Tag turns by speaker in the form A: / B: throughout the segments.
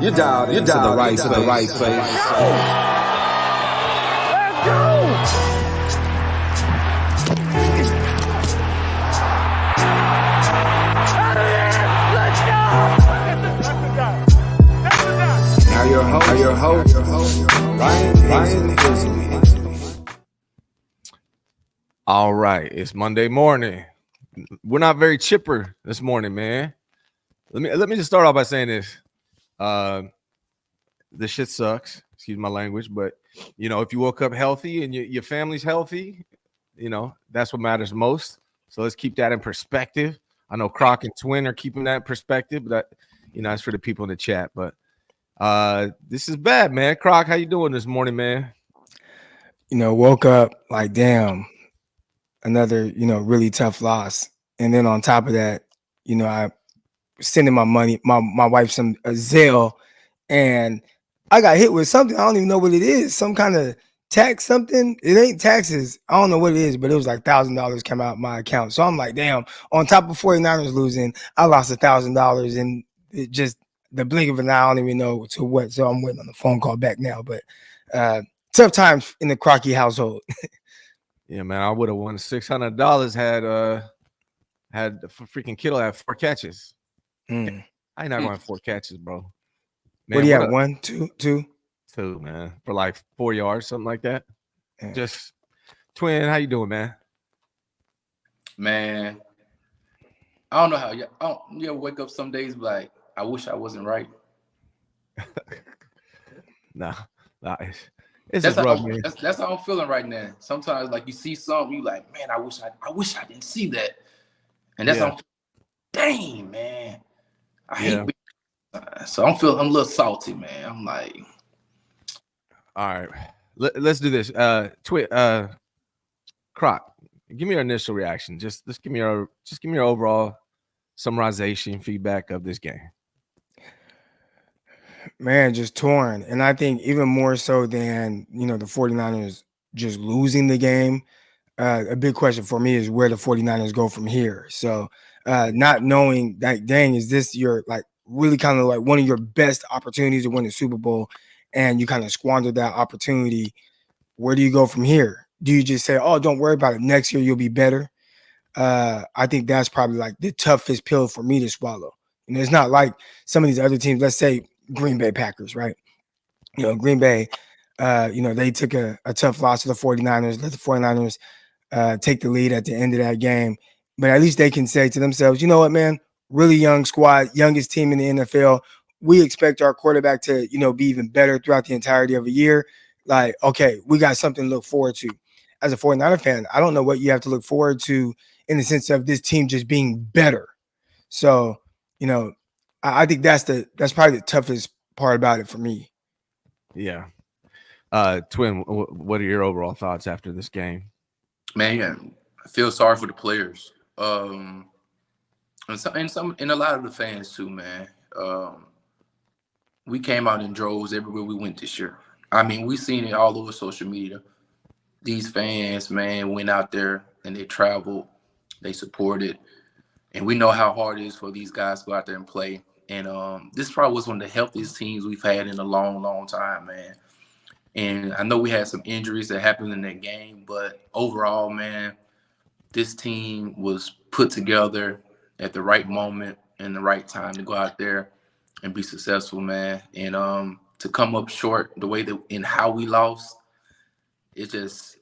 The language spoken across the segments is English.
A: You dialed into the right place.
B: Let's go!
A: Now your host, Ryan Isley.
C: All right, it's Monday morning. We're not very chipper this morning, man. Let me just start off by saying this. This shit sucks. Excuse my language, but if you woke up healthy and your family's healthy, that's what matters most. So let's keep that in perspective. I know Croc and Twin are keeping that in perspective, but that's for the people in the chat. But this is bad, man. Croc, how you doing this morning, man?
B: Woke up like, damn, another, really tough loss. And then on top of that, I sending my money, my wife some Zelle, and I got hit with something. I don't even know what it is. Some kind of tax something. It ain't taxes. I don't know what it is, but it was like $1,000 came out of my account. So I'm like, damn, on top of 49ers losing, I lost $1,000 in just the blink of an eye. I don't even know to what. So I'm waiting on the phone call back now. But tough times in the Crocky household.
C: Yeah, man, I would have won $600 had the freaking Kittle had 4 catches. I ain't not going 4 catches, bro. Man,
B: what do you have? 1, 2, 2?
C: 2, man, for like 4 yards, something like that.
B: Yeah.
C: Just Twin, how you doing, man?
D: Man, I don't know how you ever wake up some days like, I wish I wasn't right.
C: Nah, it's just rough, man.
D: That's how I'm feeling right now. Sometimes, like, you see something, you like, man, I wish I didn't see that. And that's how I'm feeling. Dang, man. I hate so I'm a little salty, man. I'm like,
C: all right, let's do this. Croc, give me your initial reaction. Just give me your overall summarization, feedback of this game.
B: Man, just torn. And I think even more so than, the 49ers just losing the game, a big question for me is where the 49ers go from here. So not knowing that, dang, is this your, like, really kind of like one of your best opportunities to win the Super Bowl, and you kind of squandered that opportunity. Where do you go from here? Do you just say, oh, don't worry about it, next year you'll be better? I think that's probably like the toughest pill for me to swallow. It's not like some of these other teams, let's say Green Bay Packers, right? Green Bay, they took a tough loss to the 49ers, let the 49ers take the lead at the end of that game. But at least they can say to themselves, you know what, man, really young squad, youngest team in the NFL. We expect our quarterback to, be even better throughout the entirety of a year. Like, okay, we got something to look forward to. As a 49er fan, I don't know what you have to look forward to in the sense of this team just being better. So, I think that's probably the toughest part about it for me.
C: Yeah. Twin, what are your overall thoughts after this game?
D: Man, I feel sorry for the players. And a lot of the fans too, man. We came out in droves everywhere we went this year. I mean, we seen it all over social media. These fans, man, went out there and they traveled, they supported, and we know how hard it is for these guys to go out there and play. And this probably was one of the healthiest teams we've had in a long, long time, man. And I know we had some injuries that happened in that game, but overall, man, this team was put together at the right moment and the right time to go out there and be successful, man. And to come up short the way that in how we lost, it's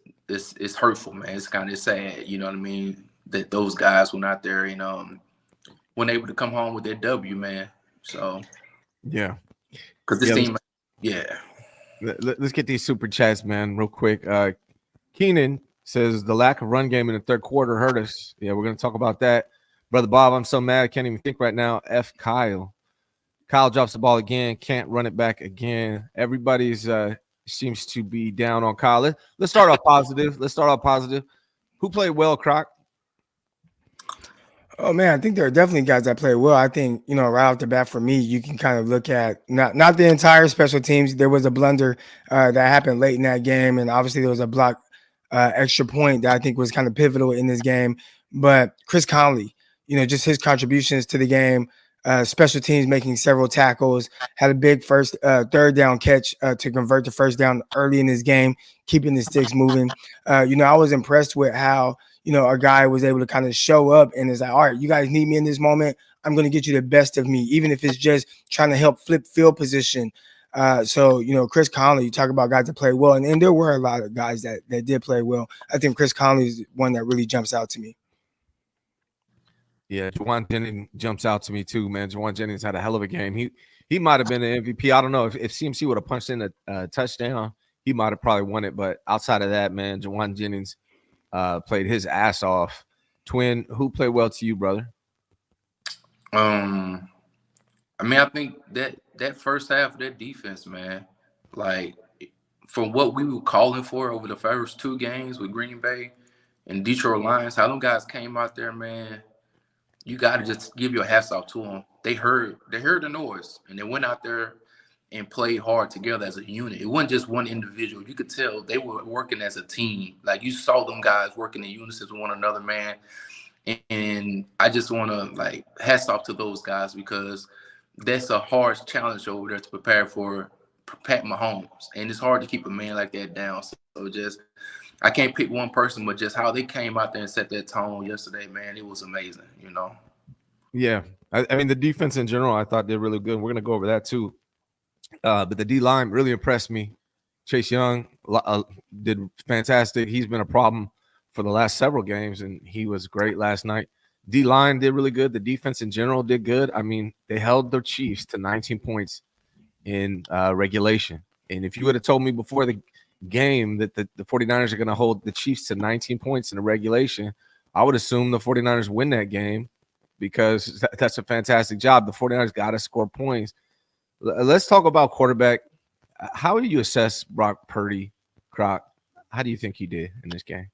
D: hurtful, man. It's kind of sad, you know what I mean, that those guys went out there and weren't able to come home with their W, man. So
C: yeah,
D: because this team,
C: Let's get these super chats, man, real quick. Keenan says the lack of run game in the third quarter hurt us. Yeah, we're gonna talk about that. Brother Bob, I'm so mad I can't even think right now. F Kyle. Kyle drops the ball again, can't run it back again. Everybody's seems to be down on Kyle. Let's start off positive. Who played well, Croc?
B: Oh, man, I think there are definitely guys that play well. I think, right off the bat for me, you can kind of look at not the entire special teams. There was a blunder that happened late in that game, and obviously there was a block extra point that I think was kind of pivotal in this game. But Chris Conley, just his contributions to the game, Special teams making several tackles, had a big third down catch to convert the first down early in this game, keeping the sticks moving. I was impressed with how, a guy was able to kind of show up and is like, all right, you guys need me in this moment. I'm going to get you the best of me, even if it's just trying to help flip field position. Chris Conley, you talk about guys that play well, and there were a lot of guys that did play well. I think Chris Conley is one that really jumps out to me.
C: Yeah, Juwan Jennings jumps out to me too, man. Juwan Jennings had a hell of a game. He might have been an MVP. I don't know if CMC would have punched in a touchdown, he might have probably won it. But outside of that, man, Juwan Jennings played his ass off. Twin, who played well to you, brother?
D: I think that first half of that defense, man, like from what we were calling for over the first 2 games with Green Bay and Detroit Lions, how them guys came out there, man. You got to just give your hats off to them. They heard the noise, and they went out there and played hard together as a unit. It wasn't just one individual. You could tell they were working as a team. Like, you saw them guys working in unison with one another, man. And I just want to, hats off to those guys, because that's a hard challenge over there to prepare for Pat Mahomes. And it's hard to keep a man like that down. So just, I can't pick one person, but just how they came out there and set that tone yesterday, man, it was amazing,
C: Yeah. I mean, the defense in general, I thought did really good. We're going to go over that too. But the D-line really impressed me. Chase Young did fantastic. He's been a problem for the last several games, and he was great last night. D-line did really good. The defense in general did good. I mean, they held the Chiefs to 19 points in regulation. And if you would have told me before the game that the 49ers are going to hold the Chiefs to 19 points in the regulation, I would assume the 49ers win that game, because that's a fantastic job. The 49ers got to score points. Let's talk about quarterback. How do you assess Brock Purdy, Croc? How do you think he did in this game?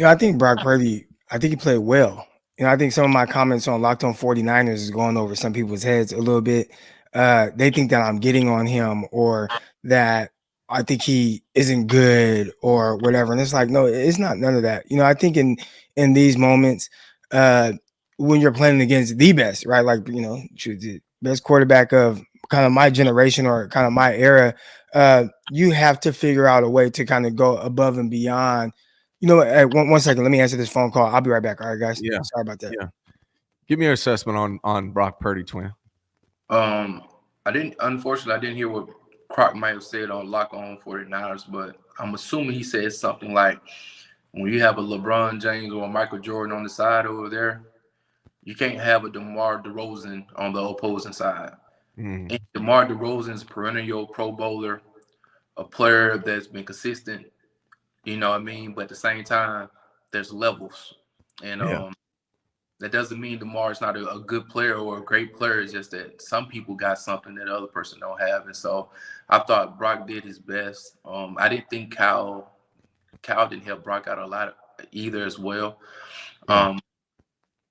B: I think Brock Purdy, I think he played well. I think some of my comments on Locked On 49ers is going over some people's heads a little bit. They think that I'm getting on him, or that I think he isn't good or whatever. And it's like, no, it's not none of that. I think in these moments, when you're playing against the best, right? Like, the best quarterback of kind of my generation or kind of my era, you have to figure out a way to kind of go above and beyond. One second, let me answer this phone call. I'll be right back. All right, guys.
C: Yeah.
B: Sorry about that.
C: Yeah. Give me your assessment on Brock Purdy, Twin.
D: Unfortunately, I didn't hear what Croc might have said on Lock On 49ers, but I'm assuming he said something like, when you have a LeBron James or a Michael Jordan on the side over there, you can't have a DeMar DeRozan on the opposing side. And DeMar DeRozan's a perennial Pro Bowler, a player that's been consistent, But at the same time, there's levels. And that doesn't mean DeMar is not a good player or a great player. It's just that some people got something that other person don't have. And so I thought Brock did his best. I didn't think Kyle didn't help Brock out a lot either as well.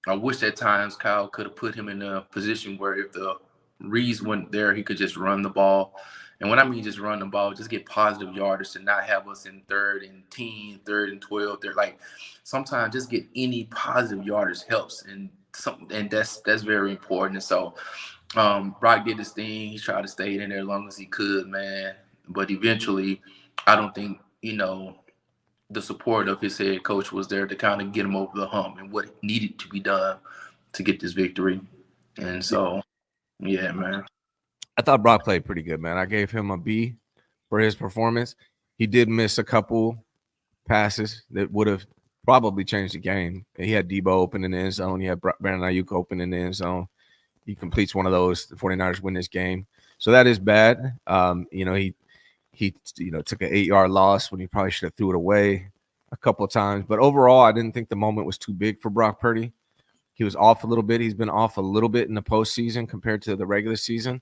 D: I wish at times Kyle could have put him in a position where if the reads weren't there, he could just run the ball. And when I mean just run the ball, just get positive yardage and not have us in 3rd and 10, 3rd and 12. They're like, sometimes just get any positive yardage helps, and that's very important. And so Brock did his thing. He tried to stay in there as long as he could, man. But eventually, I don't think the support of his head coach was there to kind of get him over the hump and what needed to be done to get this victory. And so, yeah, man.
C: I thought Brock played pretty good, man. I gave him a B for his performance. He did miss a couple passes that would have probably changed the game. He had Debo open in the end zone. He had Brandon Ayuk open in the end zone. He completes one of those. The 49ers win this game. So that is bad. He took an 8-yard loss when he probably should have threw it away a couple of times. But overall, I didn't think the moment was too big for Brock Purdy. He was off a little bit. He's been off a little bit in the postseason compared to the regular season.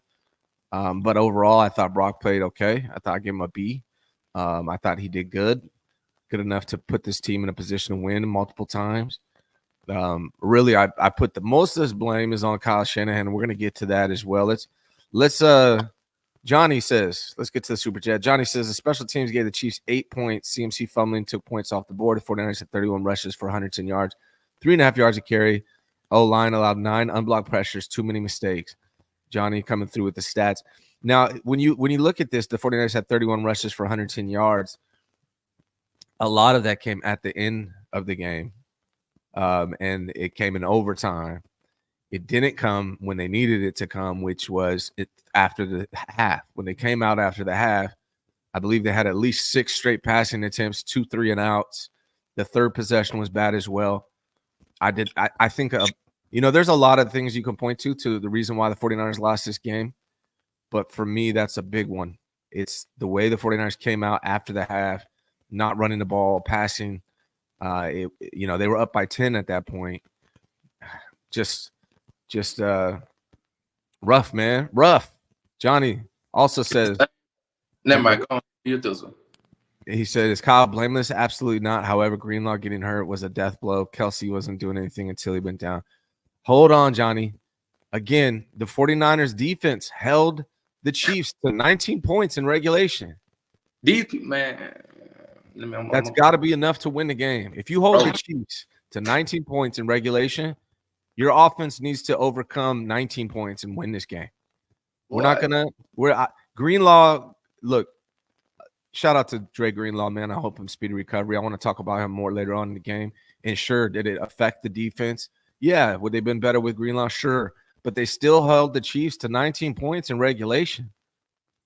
C: But overall, I thought Brock played okay. I thought I gave him a B. I thought he did good enough to put this team in a position to win multiple times. Really, I put the most of this blame is on Kyle Shanahan. We're going to get to that as well. Let's Johnny says, let's get to the super chat. Johnny says the special teams gave the Chiefs 8 points. CMC fumbling took points off the board. The 49ers had 31 rushes for 110 yards, 3.5 yards a carry. O-line allowed 9 unblocked pressures, too many mistakes. Johnny coming through with the stats. Now, when you look at this, the 49ers had 31 rushes for 110 yards. A lot of that came at the end of the game, and it came in overtime. It didn't come when they needed it to come, which was after the half. When they came out after the half, I believe they had at least 6 straight passing attempts, 2 3-and-outs. The third possession was bad as well. I think there's a lot of things you can point to the reason why the 49ers lost this game. But for me, that's a big one. It's the way the 49ers came out after the half, not running the ball, passing. They were up by 10 at that point. Just rough, man. Rough. Johnny also says.
D: Never mind. Go on. You do so.
C: He said, is Kyle blameless? Absolutely not. However, Greenlaw getting hurt was a death blow. Kelsey wasn't doing anything until he went down. Hold on, Johnny. Again, the 49ers defense held the Chiefs to 19 points in regulation. That's got to be enough to win the game. If you hold the Chiefs to 19 points in regulation, your offense needs to overcome 19 points and win this game. We're not going to – Greenlaw, look, shout out to Dre Greenlaw, man. I hope him speedy recovery. I want to talk about him more later on in the game. And sure, did it affect the defense? Yeah. Would they have been better with Greenlaw? Sure. But they still held the Chiefs to 19 points in regulation.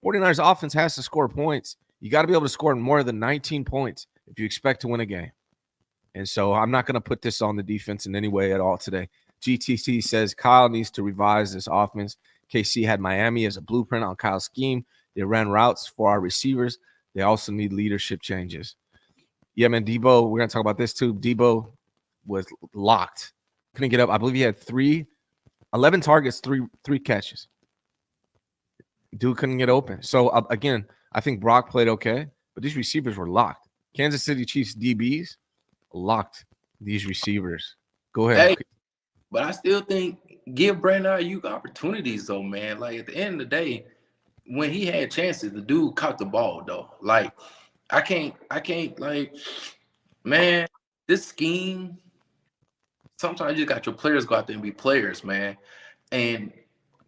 C: 49ers offense has to score points. You got to be able to score more than 19 points if you expect to win a game. And so I'm not going to put this on the defense in any way at all today. GTC says Kyle needs to revise this offense. KC had Miami as a blueprint on Kyle's scheme. They ran routes for our receivers. They also need leadership changes. Yeah, man, Debo, we're going to talk about this too. Debo was locked. Couldn't get up. I believe he had 11 targets, three catches. Dude couldn't get open. So, again, I think Brock played okay, but these receivers were locked. Kansas City Chiefs DBs locked these receivers. Go ahead.
D: Hey, but I still think give Brandon Ayuk opportunities, though, man. Like, at the end of the day, when he had chances, the dude caught the ball, though. Like, I can't, like, man, this scheme, sometimes you just got your players go out there and be players, man. And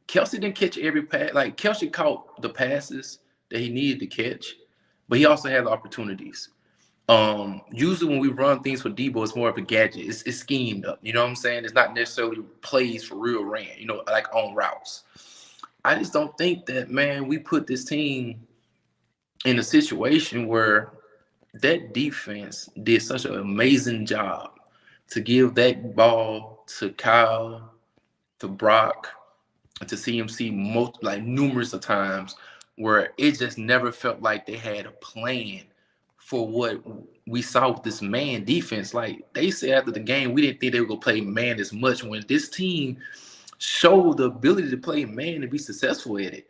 D: Kelsey didn't catch every pass. Like, Kelsey caught the passes that he needed to catch, but he also had the opportunities. Usually when we run things for Debo, it's more of a gadget. It's schemed up. You know what I'm saying? It's not necessarily plays for real ran, like on routes. I just don't think that, man, we put this team in a situation where that defense did such an amazing job to give that ball to Kyle, to Brock, to CMC numerous of times, where it just never felt like they had a plan for what we saw with this man defense. Like they said after the game, we didn't think they were going to play man as much when this team showed the ability to play man and be successful at it.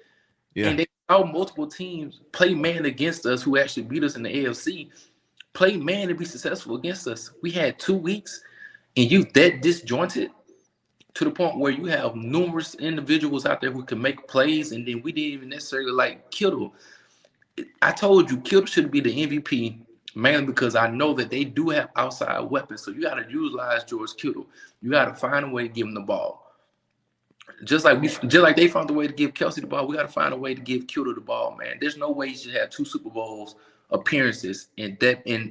D: Yeah. And they saw multiple teams play man against us who actually beat us in the AFC, play man and be successful against us. We had 2 weeks and you that disjointed to the point where you have numerous individuals out there who can make plays, and then we didn't even necessarily like Kittle. I told you Kittle should be the MVP, mainly because I know that they do have outside weapons. So you got to utilize George Kittle. You got to find a way to give him the ball. Just like they found a way to give Kelsey the ball, we got to find a way to give Kittle the ball, man. There's no way you should have 2 Super Bowls appearances and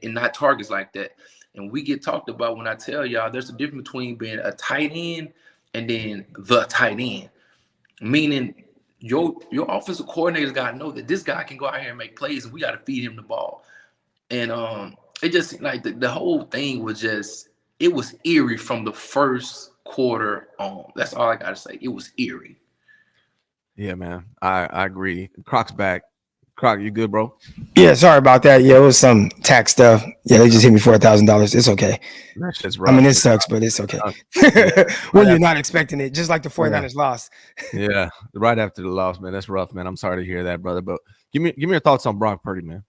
D: not targets like that. And we get talked about when I tell y'all there's a difference between being a tight end and then the tight end, meaning your offensive coordinator's got to know that this guy can go out here and make plays, and we got to feed him the ball. And it just seemed like the whole thing was it was eerie from the first quarter on. That's all I got to say. It was eerie.
C: Yeah, man. I agree. Croc's back. Croc, you good, bro?
B: Yeah, sorry about that. Yeah, it was some tax stuff. Yeah, they just hit me $4,000. It's okay.
C: That shit's rough.
B: I mean, it sucks, but it's okay. When you're not expecting it, just like the 49ers lost.
C: Yeah, right after the loss, man. That's rough, man. I'm sorry to hear that, brother. But give me your thoughts on Brock Purdy, man.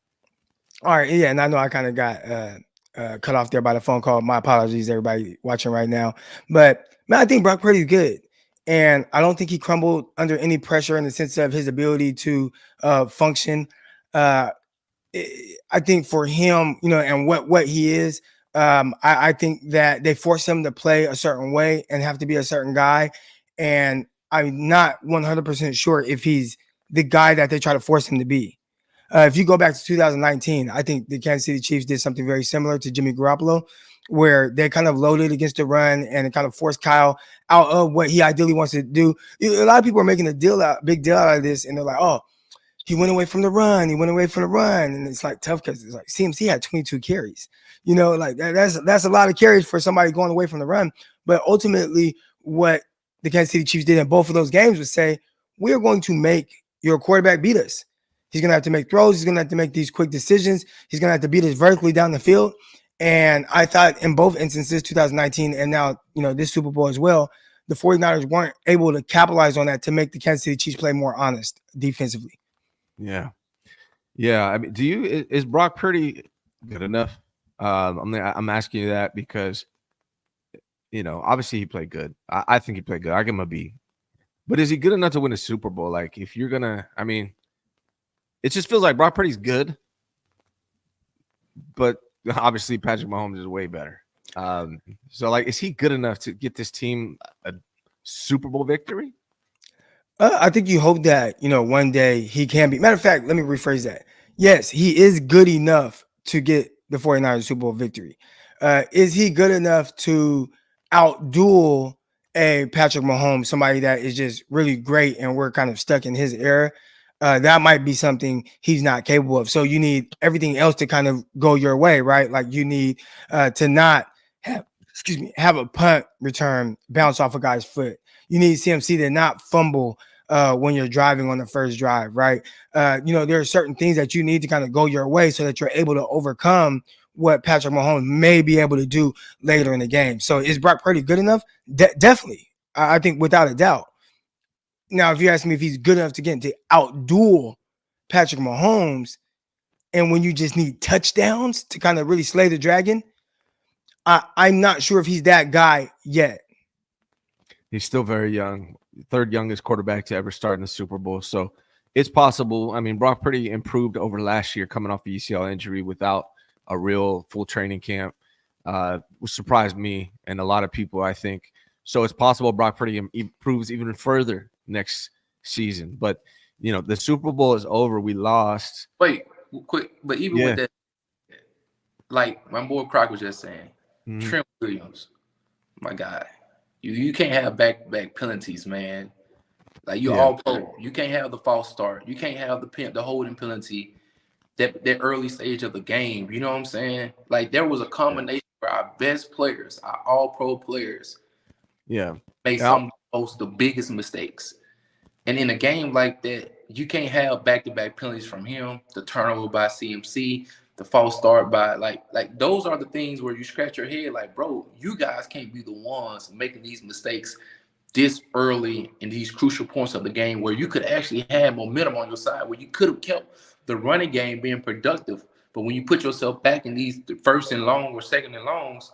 B: All right, yeah, and I know I kind of got cut off there by the phone call. My apologies, everybody watching right now. But man, I think Brock Purdy's good. And I don't think he crumbled under any pressure in the sense of his ability to function. I think for him, and what he is, I think that they force him to play a certain way and have to be a certain guy. And I'm not 100% sure if he's the guy that they try to force him to be. If you go back to 2019, I think the Kansas City Chiefs did something very similar to Jimmy Garoppolo, where they kind of loaded against the run and it kind of forced Kyle out of what he ideally wants to do. A lot of people are making a big deal out of this, and they're like, "Oh, he went away from the run. He went away from the run," and it's like tough because it's like CMC had 22 carries. Like that's a lot of carries for somebody going away from the run. But ultimately, what the Kansas City Chiefs did in both of those games was say, "We're going to make your quarterback beat us. He's going to have to make throws. He's going to have to make these quick decisions. He's going to have to beat us vertically down the field." And I thought in both instances, 2019 and now, this Super Bowl as well, the 49ers weren't able to capitalize on that to make the Kansas City Chiefs play more honest defensively.
C: Yeah. I mean, is Brock Purdy good enough? I'm asking you that because, obviously he played good. I think he played good. I give him a B. But is he good enough to win a Super Bowl? Like, if you're going to, it just feels like Brock Purdy's good, but obviously Patrick Mahomes is way better. So, like, is he good enough to get this team a Super Bowl victory?
B: I think you hope that, one day he can be. Matter of fact, let me rephrase that. Yes, he is good enough to get the 49ers Super Bowl victory. Is he good enough to outduel a Patrick Mahomes, somebody that is just really great and we're kind of stuck in his era? That might be something he's not capable of. So you need everything else to kind of go your way, right? Like you need to not have a punt return bounce off a guy's foot. You need CMC to not fumble when you're driving on the first drive, right? There are certain things that you need to kind of go your way so that you're able to overcome what Patrick Mahomes may be able to do later in the game. So is Brock Purdy good enough? Definitely. I think without a doubt. Now, if you ask me if he's good enough to outduel Patrick Mahomes, and when you just need touchdowns to kind of really slay the dragon, I'm not sure if he's that guy yet.
C: He's still very young, third youngest quarterback to ever start in the Super Bowl. So it's possible. Brock Purdy improved over last year coming off the UCL injury without a real full training camp, which surprised me and a lot of people, I think. So it's possible Brock Purdy improves even further next season. But, the Super Bowl is over. We lost.
D: Wait, quick. But even with that, like my boy Croc was just saying, Trent Williams, my guy. You can't have back penalties, man. Like you're all pro. You can't have the false start. You can't have the holding penalty that early stage of the game. You know what I'm saying? Like there was a combination for our best players, our all pro players.
C: Yeah.
D: Make some of the biggest mistakes. And in a game like that, you can't have back-to-back penalties from him, the turnover by CMC, the false start by like those are the things where you scratch your head like, bro, you guys can't be the ones making these mistakes this early in these crucial points of the game where you could actually have momentum on your side, where you could have kept the running game being productive. But when you put yourself back in these first and long or second and longs,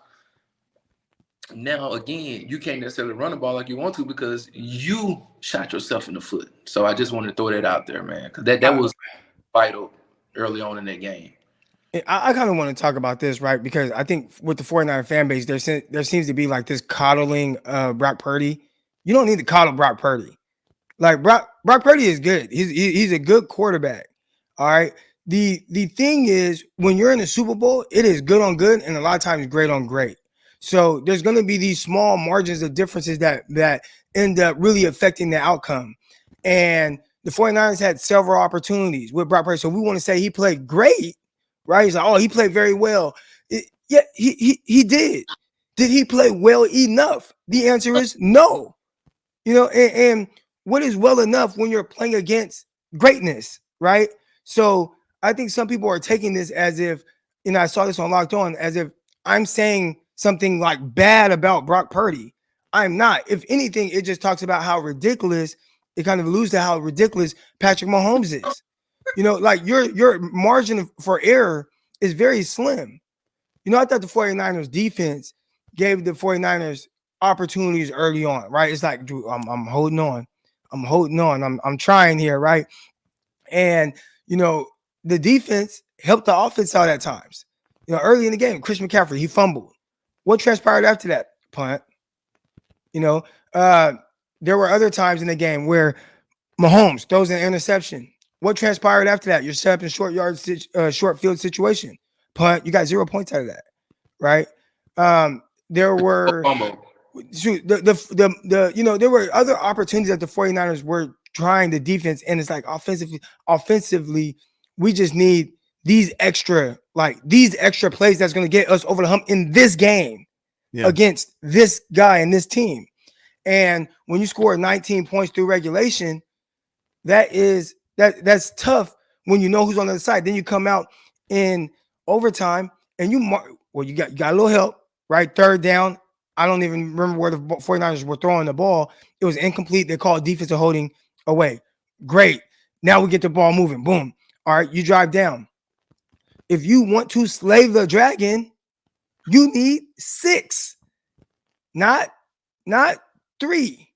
D: now again, you can't necessarily run the ball like you want to because you shot yourself in the foot. So I just wanted to throw that out there, man, because that was vital early on in that game.
B: I kind of want to talk about this, right? Because I think with the 49er fan base, there seems to be like this coddling Brock Purdy. You don't need to coddle Brock Purdy. Like Brock Purdy is good. He's a good quarterback. All right. The thing is, when you're in the Super Bowl, it is good on good and a lot of times great on great. So there's going to be these small margins of differences that end up really affecting the outcome. And the 49ers had several opportunities with Brock Purdy. So we want to say he played great, right? He's like, oh, he played very well. Yeah, he did. Did he play well enough? The answer is no. And what is well enough when you're playing against greatness, right? So I think some people are taking this as if, I saw this on Locked On, as if I'm saying something like bad about Brock Purdy. I'm not. If anything, it just talks about how ridiculous, it kind of alludes to how ridiculous Patrick Mahomes is. Like your margin for error is very slim. I thought the 49ers defense gave the 49ers opportunities early on, right? It's like, dude, I'm holding on. I'm trying here, right? And, the defense helped the offense out at times. You know, early in the game, Chris McCaffrey, he fumbled. What transpired after that? Punt. You know, there were other times in the game where Mahomes throws an interception. What transpired after that? You're set up in short field situation. Punt. You got 0 points out of that, right? There were there were other opportunities that the 49ers were trying the defense, and it's like offensively, we just need these extra plays that's going to get us over the hump in this game against this guy and this team. And when you score 19 points through regulation, that's tough when you know who's on the other side. Then you come out in overtime and you got a little help, right? Third down. I don't even remember where the 49ers were throwing the ball. It was incomplete. They called defensive holding away. Great. Now we get the ball moving. Boom. All right, you drive down. If you want to slay the dragon, you need 6, not 3,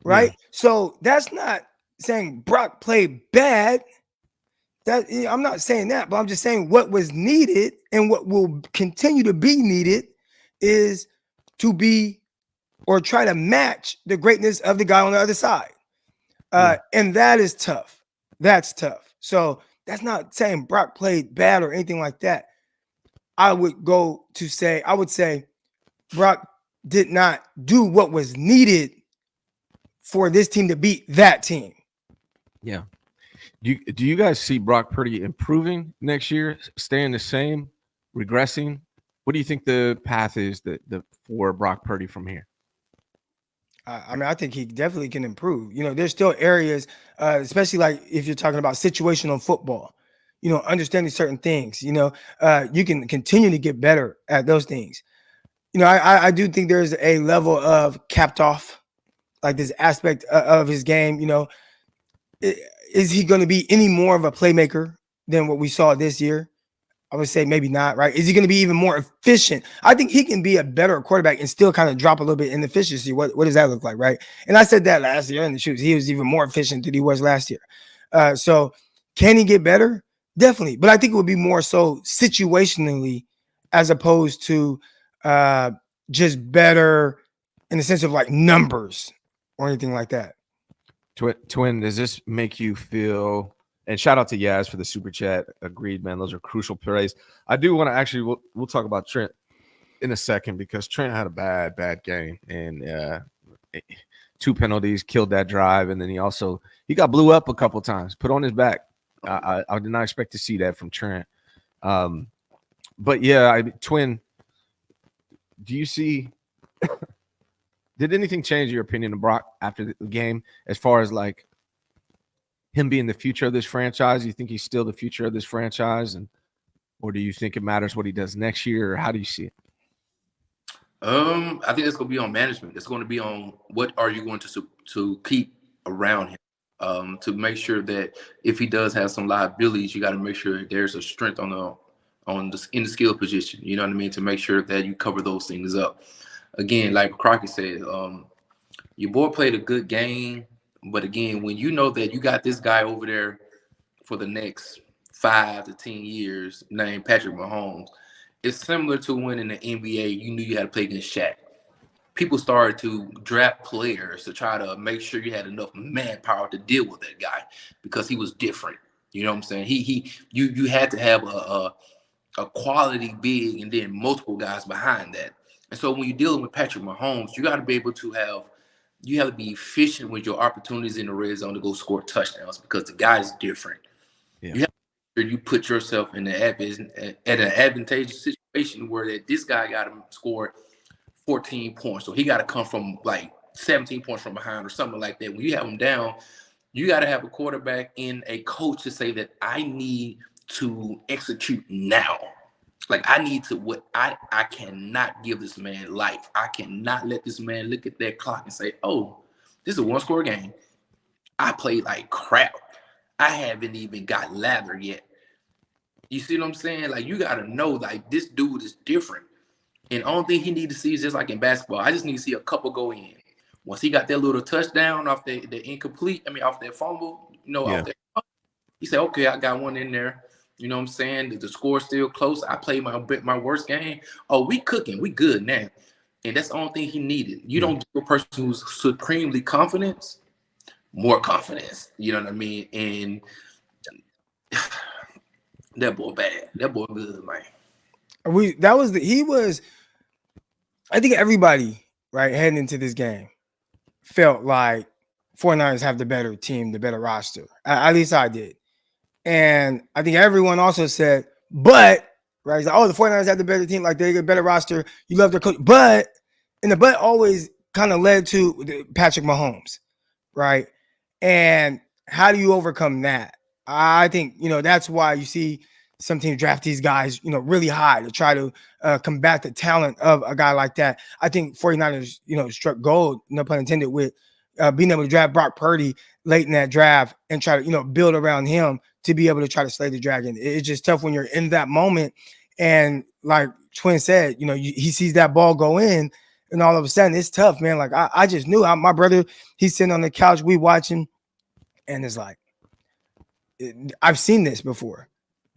B: right? Yeah. So that's not saying Brock played bad. I'm not saying that, but I'm just saying what was needed and what will continue to be needed is to be or try to match the greatness of the guy on the other side. And that is tough. That's tough. So that's not saying Brock played bad or anything like that. I would say Brock did not do what was needed for this team to beat that team.
C: Yeah. Do you guys see Brock Purdy improving next year, staying the same, regressing? What do you think the path is for Brock Purdy from here?
B: I mean, I think he definitely can improve. You know, there's still areas, especially like if you're talking about situational football, you know, understanding certain things, you know, you can continue to get better at those things. You know, I do think there's a level of capped off, like this aspect of his game. You know, is he going to be any more of a playmaker than what we saw this year? I would say maybe not, right? Is he going to be even more efficient? I think he can be a better quarterback and still kind of drop a little bit in efficiency. What does that look like, right? And I said that last year in the shoots. He was even more efficient than he was last year. So can he get better? Definitely. But I think it would be more so situationally as opposed to just better in the sense of like numbers or anything like that.
C: Twin, does this make you feel... And shout out to Yaz for the super chat. Agreed, man. Those are crucial plays. I do want to actually, we'll talk about Trent in a second because Trent had a bad game. And 2 penalties, killed that drive. And then he got blew up a couple times, put on his back. I did not expect to see that from Trent. But yeah, Twin, do you see, did anything change your opinion of Brock after the game as far as like, him being the future of this franchise? You think he's still the future of this franchise, or do you think it matters what he does next year, or how do you see it?
D: I think it's going to be on management. It's going to be on what are you going to keep around him, to make sure that if he does have some liabilities, you got to make sure there's a strength in the skill position. You know what I mean? To make sure that you cover those things up. Again, like Crock said, your boy played a good game. But again, when you know that you got this guy over there for the next 5 to 10 years named Patrick Mahomes, it's similar to when in the NBA you knew you had to play against Shaq. People started to draft players to try to make sure you had enough manpower to deal with that guy because he was different. You know what I'm saying? You had to have a quality big and then multiple guys behind that. And so when you're dealing with Patrick Mahomes, you got to be able to be efficient with your opportunities in the red zone to go score touchdowns because the guy is different. Yeah. You have to make sure you put yourself in an advantageous situation where this guy got to score 14 points. So he got to come from like 17 points from behind or something like that. When you have him down, you got to have a quarterback and a coach to say that I need to execute now. Like I cannot give this man life. I cannot let this man look at that clock and say, oh, this is a 1-score game. I played like crap. I haven't even got lather yet. You see what I'm saying? Like you got to know like this dude is different. And the only thing he needs to see is just like in basketball. I just need to see a couple go in. Once he got that little touchdown off the incomplete, off that fumble, off that, he said, okay, I got one in there. You know what I'm saying? The score's still close. I played my worst game. Oh, we cooking. We good now. And that's the only thing he needed. You don't give a person who's supremely confident more confidence. You know what I mean? And that boy bad. That boy good, man.
B: I think everybody, right, heading into this game felt like 49ers have the better team, the better roster. At least I did. And I think everyone also said, but, right, it's like, oh, the 49ers have the better team, like they get a better roster. You love their coach. But, and the but always kind of led to Patrick Mahomes, right? And how do you overcome that? I think, that's why you see some teams draft these guys, really high to try to combat the talent of a guy like that. I think 49ers, struck gold, no pun intended, with being able to draft Brock Purdy late in that draft and try to, build around him to be able to try to slay the dragon. It's just tough when you're in that moment. And like Twin said, he sees that ball go in and all of a sudden it's tough, man. Like I just knew my brother, he's sitting on the couch, we watching, and it's like, I've seen this before.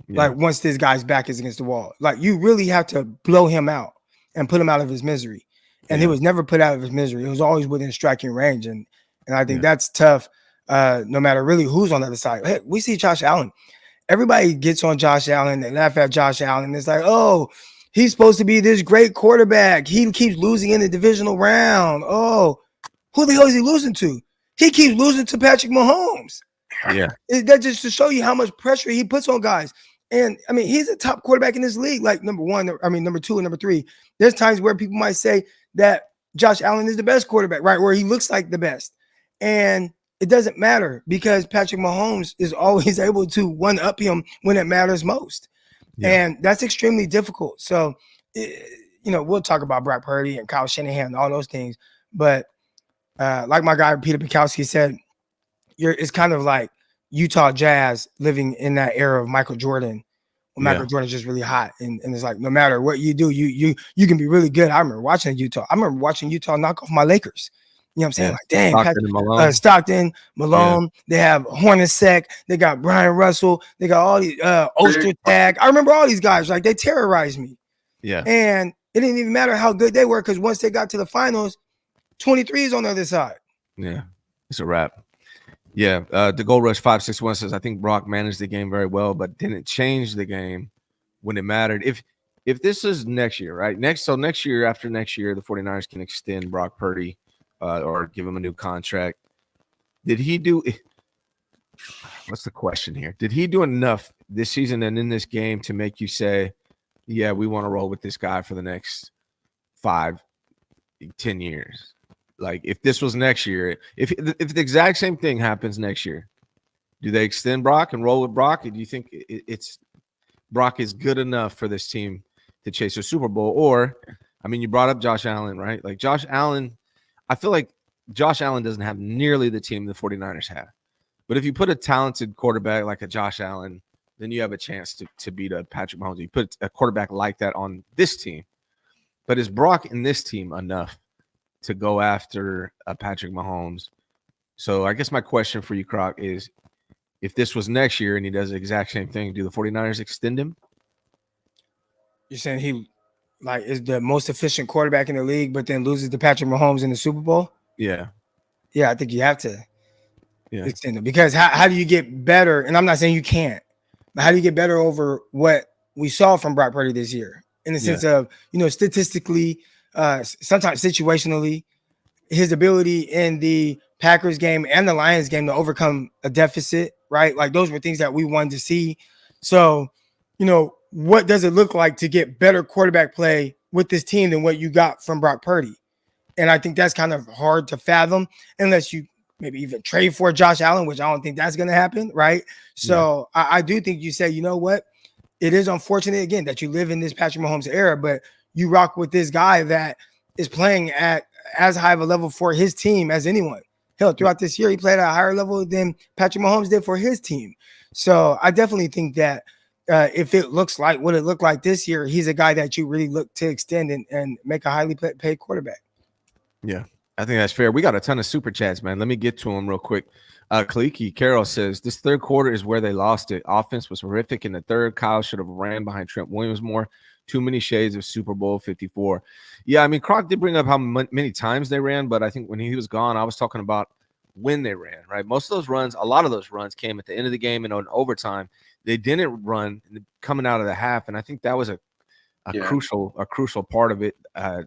B: Yeah. Like once this guy's back is against the wall, like you really have to blow him out and put him out of his misery. And he was never put out of his misery. It was always within striking range. And I think that's tough, no matter really who's on the other side. Hey, we see Josh Allen. Everybody gets on Josh Allen. They laugh at Josh Allen. It's like, oh, he's supposed to be this great quarterback. He keeps losing in the divisional round. Oh, who the hell is he losing to? He keeps losing to Patrick Mahomes.
C: Yeah.
B: That just to show you how much pressure he puts on guys. And I mean, he's a top quarterback in this league, like number two and number three. There's times where people might say that Josh Allen is the best quarterback, right? Where he looks like the best. And it doesn't matter because Patrick Mahomes is always able to one-up him when it matters most. Yeah. And that's extremely difficult. So, we'll talk about Brock Purdy and Kyle Shanahan and all those things. But like my guy Peter Bukowski said, it's kind of like Utah Jazz living in that era of Michael Jordan. When Michael Jordan's just really hot. And it's like, no matter what you do, you can be really good. I remember watching Utah knock off my Lakers. You know what I'm saying?
C: Yeah.
B: Like, dang, Stockton, Malone. Yeah. They have Hornacek. They got Brian Russell. They got all these Ostertag. I remember all these guys. Like, they terrorized me.
C: Yeah.
B: And it didn't even matter how good they were because once they got to the finals, 23 is on the other side.
C: Yeah. It's a wrap. Yeah, the Gold Rush 561 says, I think Brock managed the game very well, but didn't change the game when it mattered. If this is next year, right? Next year, after next year, the 49ers can extend Brock Purdy or give him a new contract. Did he do – what's the question here? Did he do enough this season and in this game to make you say, yeah, we want to roll with this guy for the next 5-10 years? Like if this was next year, if the exact same thing happens next year, do they extend Brock and roll with Brock? Or do you think it's Brock is good enough for this team to chase a Super Bowl? Or, I mean, you brought up Josh Allen, right? Like Josh Allen, I feel like Josh Allen doesn't have nearly the team the 49ers have. But if you put a talented quarterback like a Josh Allen, then you have a chance to beat a Patrick Mahomes. You put a quarterback like that on this team. But is Brock in this team enough to go after Patrick Mahomes? So I guess my question for you, Croc, is if this was next year and he does the exact same thing, do the 49ers extend him?
B: You're saying he is the most efficient quarterback in the league, but then loses to Patrick Mahomes in the Super Bowl?
C: Yeah.
B: Yeah, I think you have to extend him because how do you get better? And I'm not saying you can't, but how do you get better over what we saw from Brock Purdy this year in the sense of, statistically, sometimes situationally, his ability in the Packers game and the Lions game to overcome a deficit, right? Like those were things that we wanted to see. So, what does it look like to get better quarterback play with this team than what you got from Brock Purdy? And I think that's kind of hard to fathom unless you maybe even trade for Josh Allen, which I don't think that's going to happen, right? So I do think you say, you know what? It is unfortunate, again, that you live in this Patrick Mahomes era, but you rock with this guy that is playing at as high of a level for his team as anyone. Hell, throughout this year, he played at a higher level than Patrick Mahomes did for his team. So I definitely think that if it looks like what it looked like this year, he's a guy that you really look to extend and make a highly paid quarterback.
C: Yeah, I think that's fair. We got a ton of super chats, man. Let me get to them real quick. Kaliki Carroll says this third quarter is where they lost it. Offense was horrific in the third. Kyle should have ran behind Trent Williams more. Too many shades of Super Bowl 54. Yeah, I mean, Croc did bring up how many times they ran, but I think when he was gone, I was talking about when they ran, right? Most of those runs, a lot of those runs came at the end of the game and on overtime. They didn't run coming out of the half, and I think that was a crucial part of it,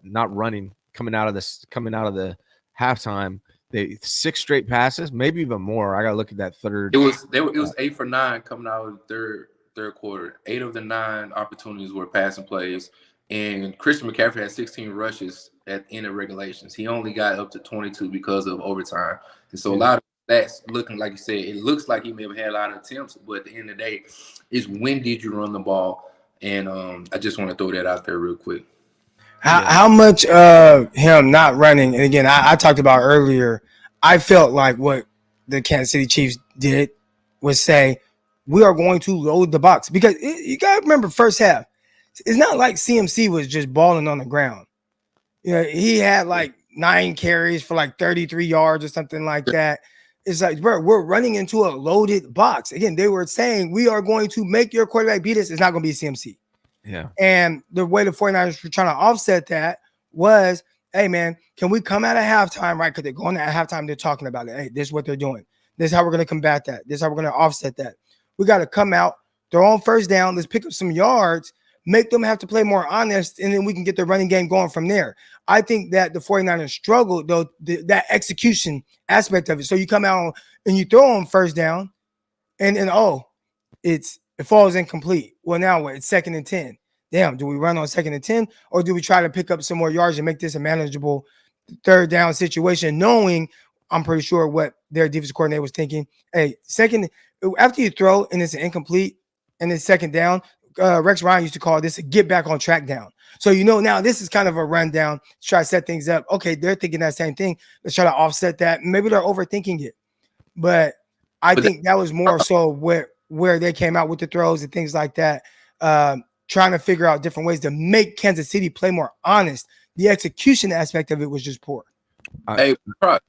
C: not running coming out of the halftime. They 6 straight passes, maybe even more. I gotta look at that third.
D: It was 8 for 9 coming out of the third quarter. 8 of the 9 opportunities were passing plays, and Christian McCaffrey had 16 rushes at the end of regulations. He only got up to 22 because of overtime, and so a lot of that's looking like you said. It looks like he may have had a lot of attempts, but at the end of the day, is when did you run the ball? And I just want to throw that out there real quick.
B: How much of him not running, and again, I talked about earlier, I felt like what the Kansas City Chiefs did was say, we are going to load the box. Because you got to remember first half, it's not like CMC was just balling on the ground. You know, he had like 9 carries for like 33 yards or something like that. It's like, bro, we're running into a loaded box. Again, they were saying, we are going to make your quarterback beat us. It's not going to be CMC.
C: Yeah.
B: And the way the 49ers were trying to offset that was, hey, man, can we come out of halftime, right? Because they're going at halftime, they're talking about it. Hey, this is what they're doing. This is how we're going to combat that. This is how we're going to offset that. We got to come out, throw on first down, let's pick up some yards, make them have to play more honest, and then we can get the running game going from there. I think that the 49ers struggled, though, that execution aspect of it. So you come out and you throw on first down, and it falls incomplete. Well, now what? It's 2nd and 10. Damn, do we run on 2nd and 10, or do we try to pick up some more yards and make this a manageable third down situation, knowing I'm pretty sure what their defensive coordinator was thinking. Hey, after you throw and it's an incomplete and it's 2nd down, Rex Ryan used to call this a get back on track down. So, now this is kind of a rundown to try to set things up. Okay, they're thinking that same thing. Let's try to offset that. Maybe they're overthinking it. But I think that was more so where they came out with the throws and things like that, trying to figure out different ways to make Kansas City play more honest. The execution aspect of it was just poor.
D: Hey, Croc,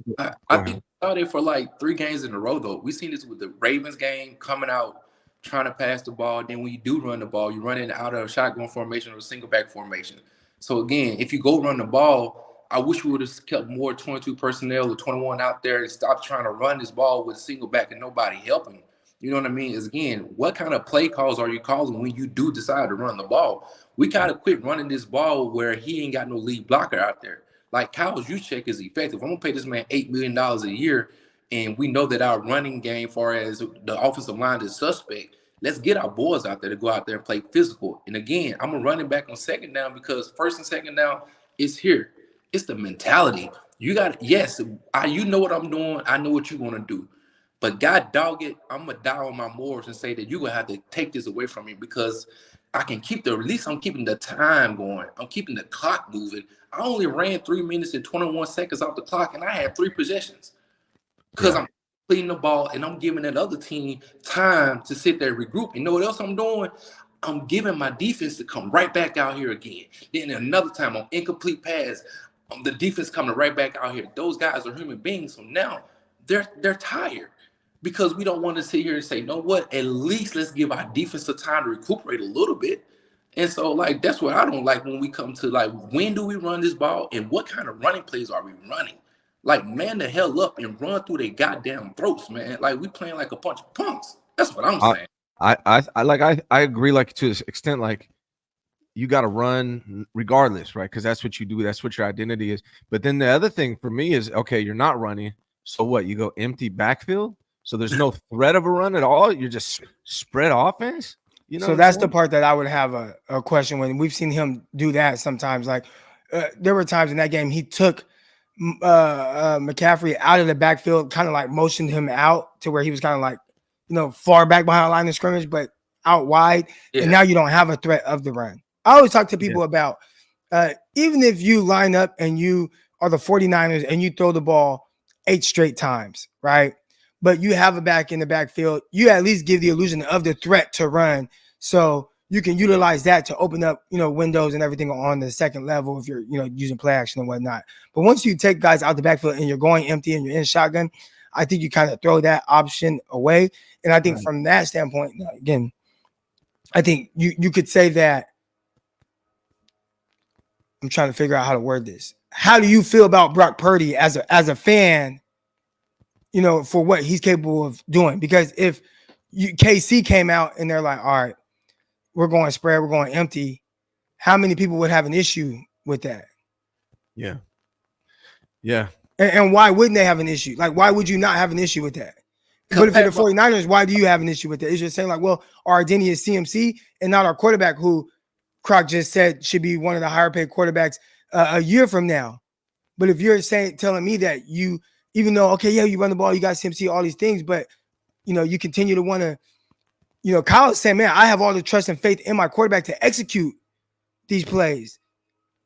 D: I think we saw it for like 3 games in a row, though. We've seen this with the Ravens game, coming out, trying to pass the ball. Then when you do run the ball, you run it out of a shotgun formation or a single back formation. So, again, if you go run the ball, I wish we would have kept more 22 personnel or 21 out there and stopped trying to run this ball with a single back and nobody helping. You know what I mean? Is again, what kind of play calls are you calling when you do decide to run the ball? We kind of quit running this ball where he ain't got no lead blocker out there. Like Kyle's Juszczyk is effective. I'm gonna pay this man $8 million a year, and we know that our running game, far as the offensive line, is suspect. Let's get our boys out there to go out there and play physical. And again, I'm gonna run it back on 2nd down because 1st and 2nd down is here. It's the mentality. You got you know what I'm doing. I know what you're gonna do. But God dog it, I'm going to die on my morals and say that you're going to have to take this away from me because I can at least I'm keeping the time going. I'm keeping the clock moving. I only ran 3 minutes and 21 seconds off the clock, and I had 3 possessions because I'm completing the ball, and I'm giving that other team time to sit there and regroup. And you know what else I'm doing? I'm giving my defense to come right back out here again. Then another time on incomplete pass, the defense coming right back out here. Those guys are human beings, so now they're tired. Because we don't want to sit here and say, you know what, at least let's give our defense the time to recuperate a little bit. And so, like, that's what I don't like when we come to, like, when do we run this ball and what kind of running plays are we running? Like, man the hell up and run through their goddamn throats, man. Like, we playing like a bunch of punks. That's what I'm saying.
C: I agree, like, to this extent, like, you got to run regardless, right? Because that's what you do. That's what your identity is. But then the other thing for me is, okay, you're not running. So what? You go empty backfield? So there's no threat of a run at all. You're just spread offense.
B: So that's the part that I would have a question when we've seen him do that sometimes. Like there were times in that game he took McCaffrey out of the backfield, kind of like motioned him out to where he was kind of like, far back behind the line of scrimmage, but out wide. Yeah. And now you don't have a threat of the run. I always talk to people about even if you line up and you are the 49ers and you throw the ball 8 straight times, right? But you have a back in the backfield, you at least give the illusion of the threat to run. So you can utilize that to open up, windows and everything on the second level if you're, using play action and whatnot. But once you take guys out the backfield and you're going empty and you're in shotgun, I think you kind of throw that option away. And I think from that standpoint, again, I think you could say that. I'm trying to figure out how to word this. How do you feel about Brock Purdy as a fan, for what he's capable of doing? Because if KC came out and they're like, all right, we're going spread, we're going empty, how many people would have an issue with that?
C: Yeah. Yeah.
B: And why wouldn't they have an issue? Like, why would you not have an issue with that? But if you're the 49ers, why do you have an issue with it? It's just saying like, well, our identity is CMC and not our quarterback, who Croc just said should be one of the higher paid quarterbacks a year from now. But if you're telling me that you, even though, okay, yeah, you run the ball, you got CMC, all these things, but, you continue to want to, Kyle is saying, man, I have all the trust and faith in my quarterback to execute these plays,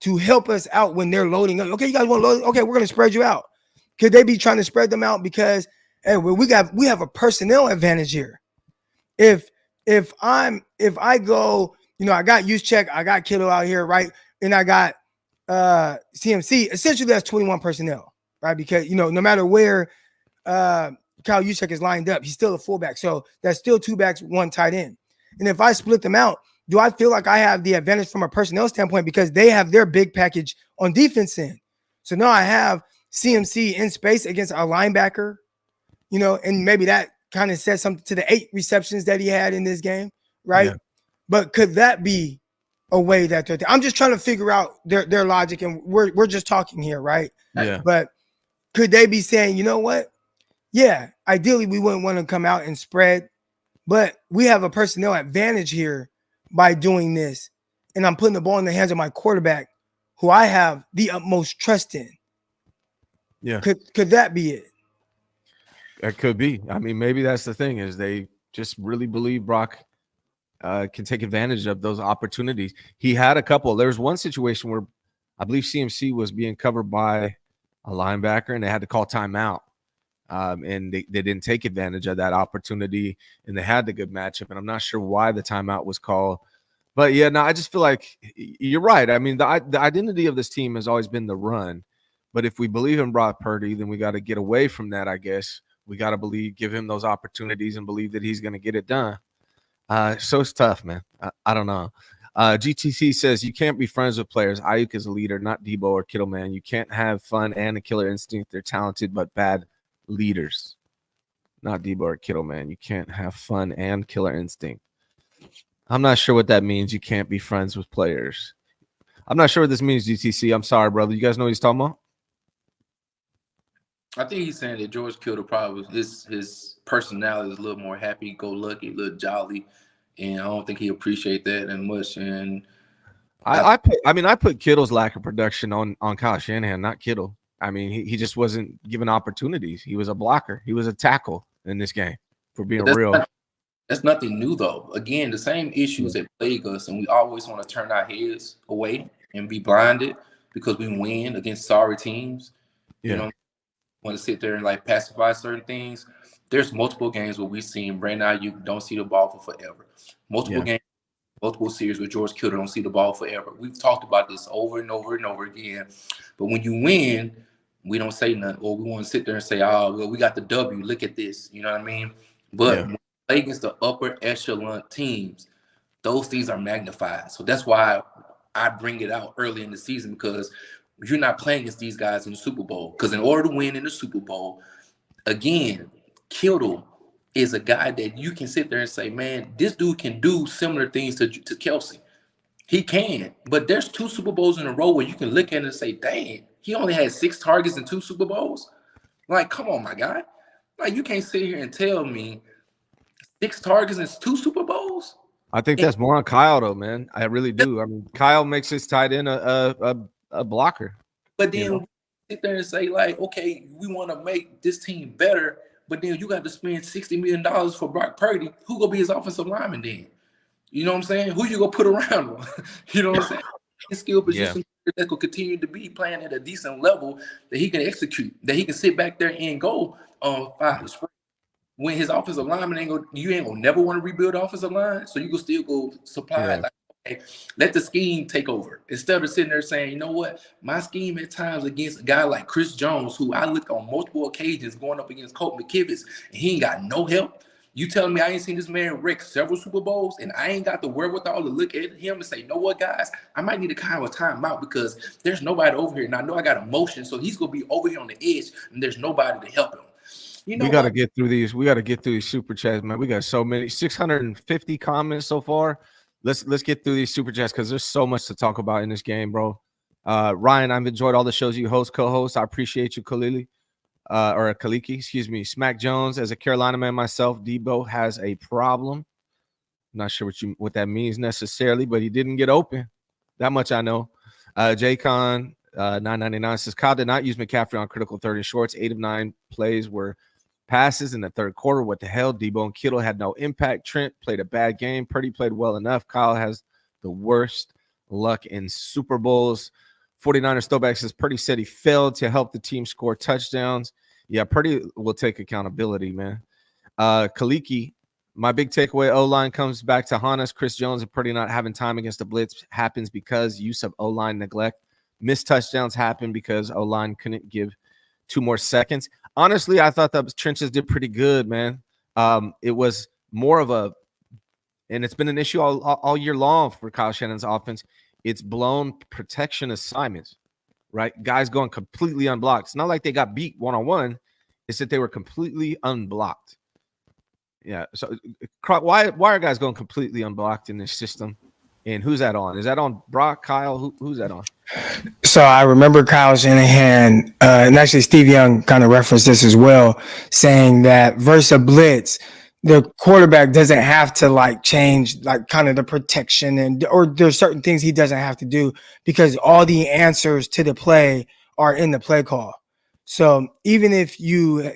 B: to help us out when they're loading up. Okay, you guys want to load? Okay, we're going to spread you out. Could they be trying to spread them out because, hey, we have a personnel advantage here? If I go, I got Juszczyk, I got Kittle out here, right? And I got CMC. Essentially, that's 21 personnel, right? Because, no matter where Kyle Juszczyk is lined up, he's still a fullback. So that's still two backs, one tight end. And if I split them out, do I feel like I have the advantage from a personnel standpoint because they have their big package on defense end? So now I have CMC in space against a linebacker, and maybe that kind of says something to the 8 receptions that he had in this game, right? Yeah. But could that be a way that I'm just trying to figure out their logic, and we're just talking here, right?
C: Yeah.
B: But could they be saying, you know what? Yeah, ideally we wouldn't want to come out and spread, but we have a personnel advantage here by doing this, and I'm putting the ball in the hands of my quarterback, who I have the utmost trust in.
C: Yeah.
B: Could that be it?
C: That could be. I mean, maybe that's the thing, is they just really believe Brock can take advantage of those opportunities. He had a couple. There was one situation where I believe CMC was being covered by a linebacker, and they had to call timeout. And they didn't take advantage of that opportunity, and they had the good matchup. And I'm not sure why the timeout was called. But, yeah, no, I just feel like you're right. I mean, the identity of this team has always been the run. But if we believe in Brock Purdy, then we got to get away from that, I guess. We got to give him those opportunities and believe that he's going to get it done. So it's tough, man. I don't know. GTC says you can't be friends with players. Ayuk is a leader, not Debo or Kittle, man. You can't have fun and a killer instinct. They're talented but bad leaders. Not Debo or Kittle, man. You can't have fun and killer instinct. I'm not sure what that means. You can't be friends with players. I'm not sure what this means, GTC. I'm sorry, brother. You guys know what he's talking about?
D: I think he's saying that George Kittle probably his personality is a little more happy-go-lucky, a little jolly, and I don't think he appreciate that as much. And
C: I put Kittle's lack of production on Kyle Shanahan, not Kittle. I mean, he just wasn't given opportunities. He was a blocker. He was a tackle in this game, for being real.
D: That's nothing new, though. Again, the same issues that plague us, and we always want to turn our heads away and be blinded because we win against sorry teams.
C: Yeah.
D: Want to sit there and like pacify certain things. There's multiple games where we've seen Brandon Ayuk don't see the ball for forever. Multiple games, multiple series where George Kittle don't see the ball forever. We've talked about this over and over and over again. But when you win, we don't say nothing, or we want to sit there and say, oh, well, we got the W. Look at this. You know what I mean? But when we play against the upper echelon teams, those things are magnified. So that's why I bring it out early in the season, because you're not playing against these guys in the Super Bowl. Because in order to win in the Super Bowl, again, Kittle is a guy that you can sit there and say, man, this dude can do similar things to Kelsey. He can. But there's 2 Super Bowls in a row where you can look at it and say, dang, he only had 6 targets in 2 Super Bowls. Like, come on, my guy. Like, you can't sit here and tell me 6 targets in 2 Super Bowls.
C: I think that's more on Kyle, though, man. I really do. I mean, Kyle makes his tight end a blocker.
D: But then we sit there and say, like, okay, we want to make this team better, but then you got to spend $60 million for Brock Purdy. Who gonna be his offensive lineman then? You know what I'm saying? Who you gonna put around him? You know what I'm saying? His skill position that will continue to be playing at a decent level that he can execute, that he can sit back there and go on 5 spring. When his offensive lineman you ain't gonna never want to rebuild the offensive line, so you can still go supply. Like, let the scheme take over. Instead of sitting there saying, you know what, my scheme at times against a guy like Chris Jones, who I looked on multiple occasions going up against Colt McKivitz, and he ain't got no help. You telling me I ain't seen this man wreck several Super Bowls, and I ain't got the wherewithal to look at him and say, you know what, guys, I might need to kind of a timeout because there's nobody over here, and I know I got emotion, so he's going to be over here on the edge, and there's nobody to help him. You know,
C: we got to get through these. We got to get through these super chats, man. We got so many, 650 comments so far. Let's get through these super chats because there's so much to talk about in this game, bro. Ryan, I've enjoyed all the shows you host, co-host. I appreciate you, Kaliki, excuse me. Smack Jones, as a Carolina man myself, Debo has a problem. I'm not sure what that means necessarily, but he didn't get open. That much I know. Jaycon 999 says Kyle did not use McCaffrey on critical third and shorts. 8 of 9 plays were passes in the third quarter. What the hell? Debo and Kittle had no impact. Trent played a bad game. Purdy played well enough. Kyle has the worst luck in Super Bowls. 49ers throwback says Purdy said he failed to help the team score touchdowns. Yeah, Purdy will take accountability, man. Kaliki, my big takeaway, O-line comes back to haunt us. Chris Jones and Purdy not having time against the blitz happens because use of O-line neglect. Missed touchdowns happen because O-line couldn't give 2 more seconds. Honestly, I thought the trenches did pretty good, man. It was more of a, and it's been an issue all year long for Kyle Shanahan's offense. It's blown protection assignments, right? Guys going completely unblocked. It's not like they got beat one-on-one. It's that they were completely unblocked. Yeah. So, Croc, why are guys going completely unblocked in this system? And who's that on? Is that on Brock, Kyle? Who's that on?
B: So I remember Kyle Shanahan, and actually Steve Young kind of referenced this as well, saying that versus a blitz, the quarterback doesn't have to like change like kind of the protection or there's certain things he doesn't have to do because all the answers to the play are in the play call. So even if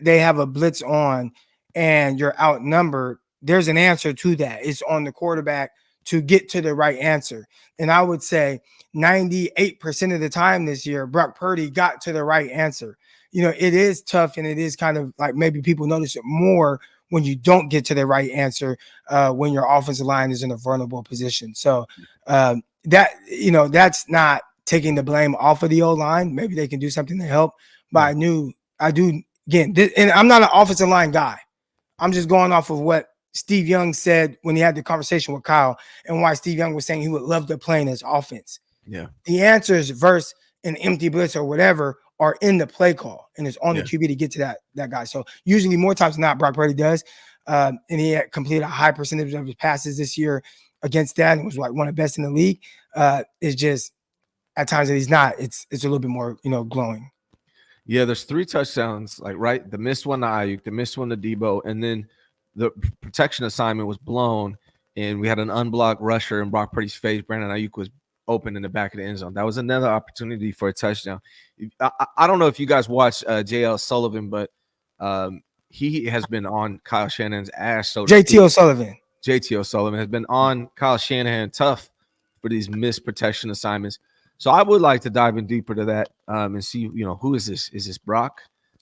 B: they have a blitz on and you're outnumbered, there's an answer to that. It's on the quarterback to get to the right answer. And I would say 98% of the time this year, Brock Purdy got to the right answer. You know, it is tough and it is kind of like maybe people notice it more when you don't get to the right answer when your offensive line is in a vulnerable position. So that's not taking the blame off of the O-line. Maybe they can do something to help. But I do, again, and I'm not an offensive line guy. I'm just going off of what Steve Young said when he had the conversation with Kyle and why Steve Young was saying he would love to play in his offense.
C: Yeah. The
B: answers versus an empty blitz or whatever are in the play call, and it's on the QB to get to that guy. So usually more times than not, Brock Purdy does. And he had completed a high percentage of his passes this year against that and was like one of the best in the league. It's just at times that he's not, it's a little bit more, glowing.
C: Yeah, there's 3 touchdowns, like right. The missed one to Ayuk, the missed one to Debo, and then the protection assignment was blown, and we had an unblocked rusher in Brock Purdy's face. Brandon Ayuk was open in the back of the end zone. That was another opportunity for a touchdown. I don't know if you guys watch J.L. Sullivan, but he has been on Kyle Shanahan's ass. So
B: JT O'Sullivan
C: has been on Kyle Shanahan tough for these missed protection assignments. So I would like to dive in deeper to that and see, who is this? Is this Brock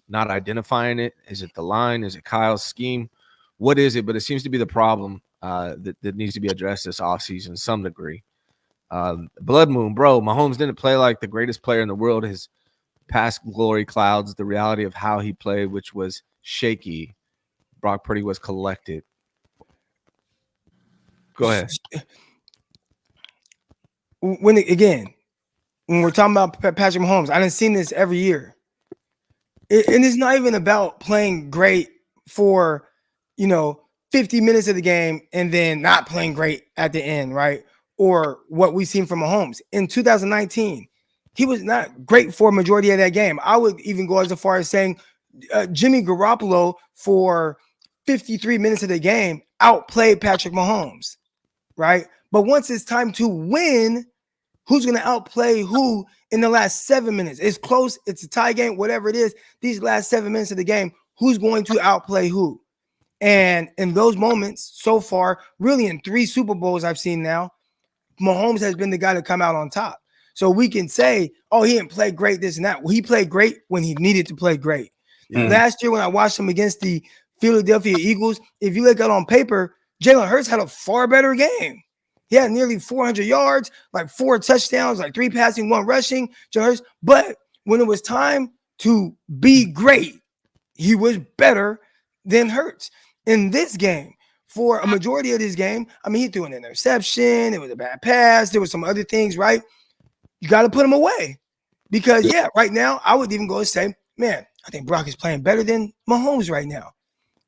C: not identifying it? Is it the line? Is it Kyle's scheme? What is it? But it seems to be the problem that needs to be addressed this offseason to some degree. Blood Moon, bro, Mahomes didn't play like the greatest player in the world. His past glory clouds the reality of how he played, which was shaky. Brock Purdy was collected. Go ahead.
B: When we're talking about Patrick Mahomes, I done seen this every year. And it's not even about playing great for, 50 minutes of the game and then not playing great at the end, right? Or what we've seen from Mahomes. In 2019, he was not great for a majority of that game. I would even go as far as saying Jimmy Garoppolo for 53 minutes of the game outplayed Patrick Mahomes, right? But once it's time to win, who's going to outplay who in the last 7 minutes? It's close. It's a tie game, whatever it is. These last 7 minutes of the game, who's going to outplay who? And in those moments so far, really in 3 Super Bowls I've seen now, Mahomes has been the guy to come out on top. So we can say, oh, he didn't play great, this and that. Well, he played great when he needed to play great. Last year when I watched him against the Philadelphia Eagles, if you look at it on paper, Jalen Hurts had a far better game. He had nearly 400 yards, like 4 touchdowns, like 3 passing, 1 rushing. But when it was time to be great, he was better than Hurts. In this game, for a majority of this game, I mean, he threw an interception. It was a bad pass. There were some other things, right? You got to put him away. Because, yeah, right now, I would even go and say, man, I think Brock is playing better than Mahomes right now.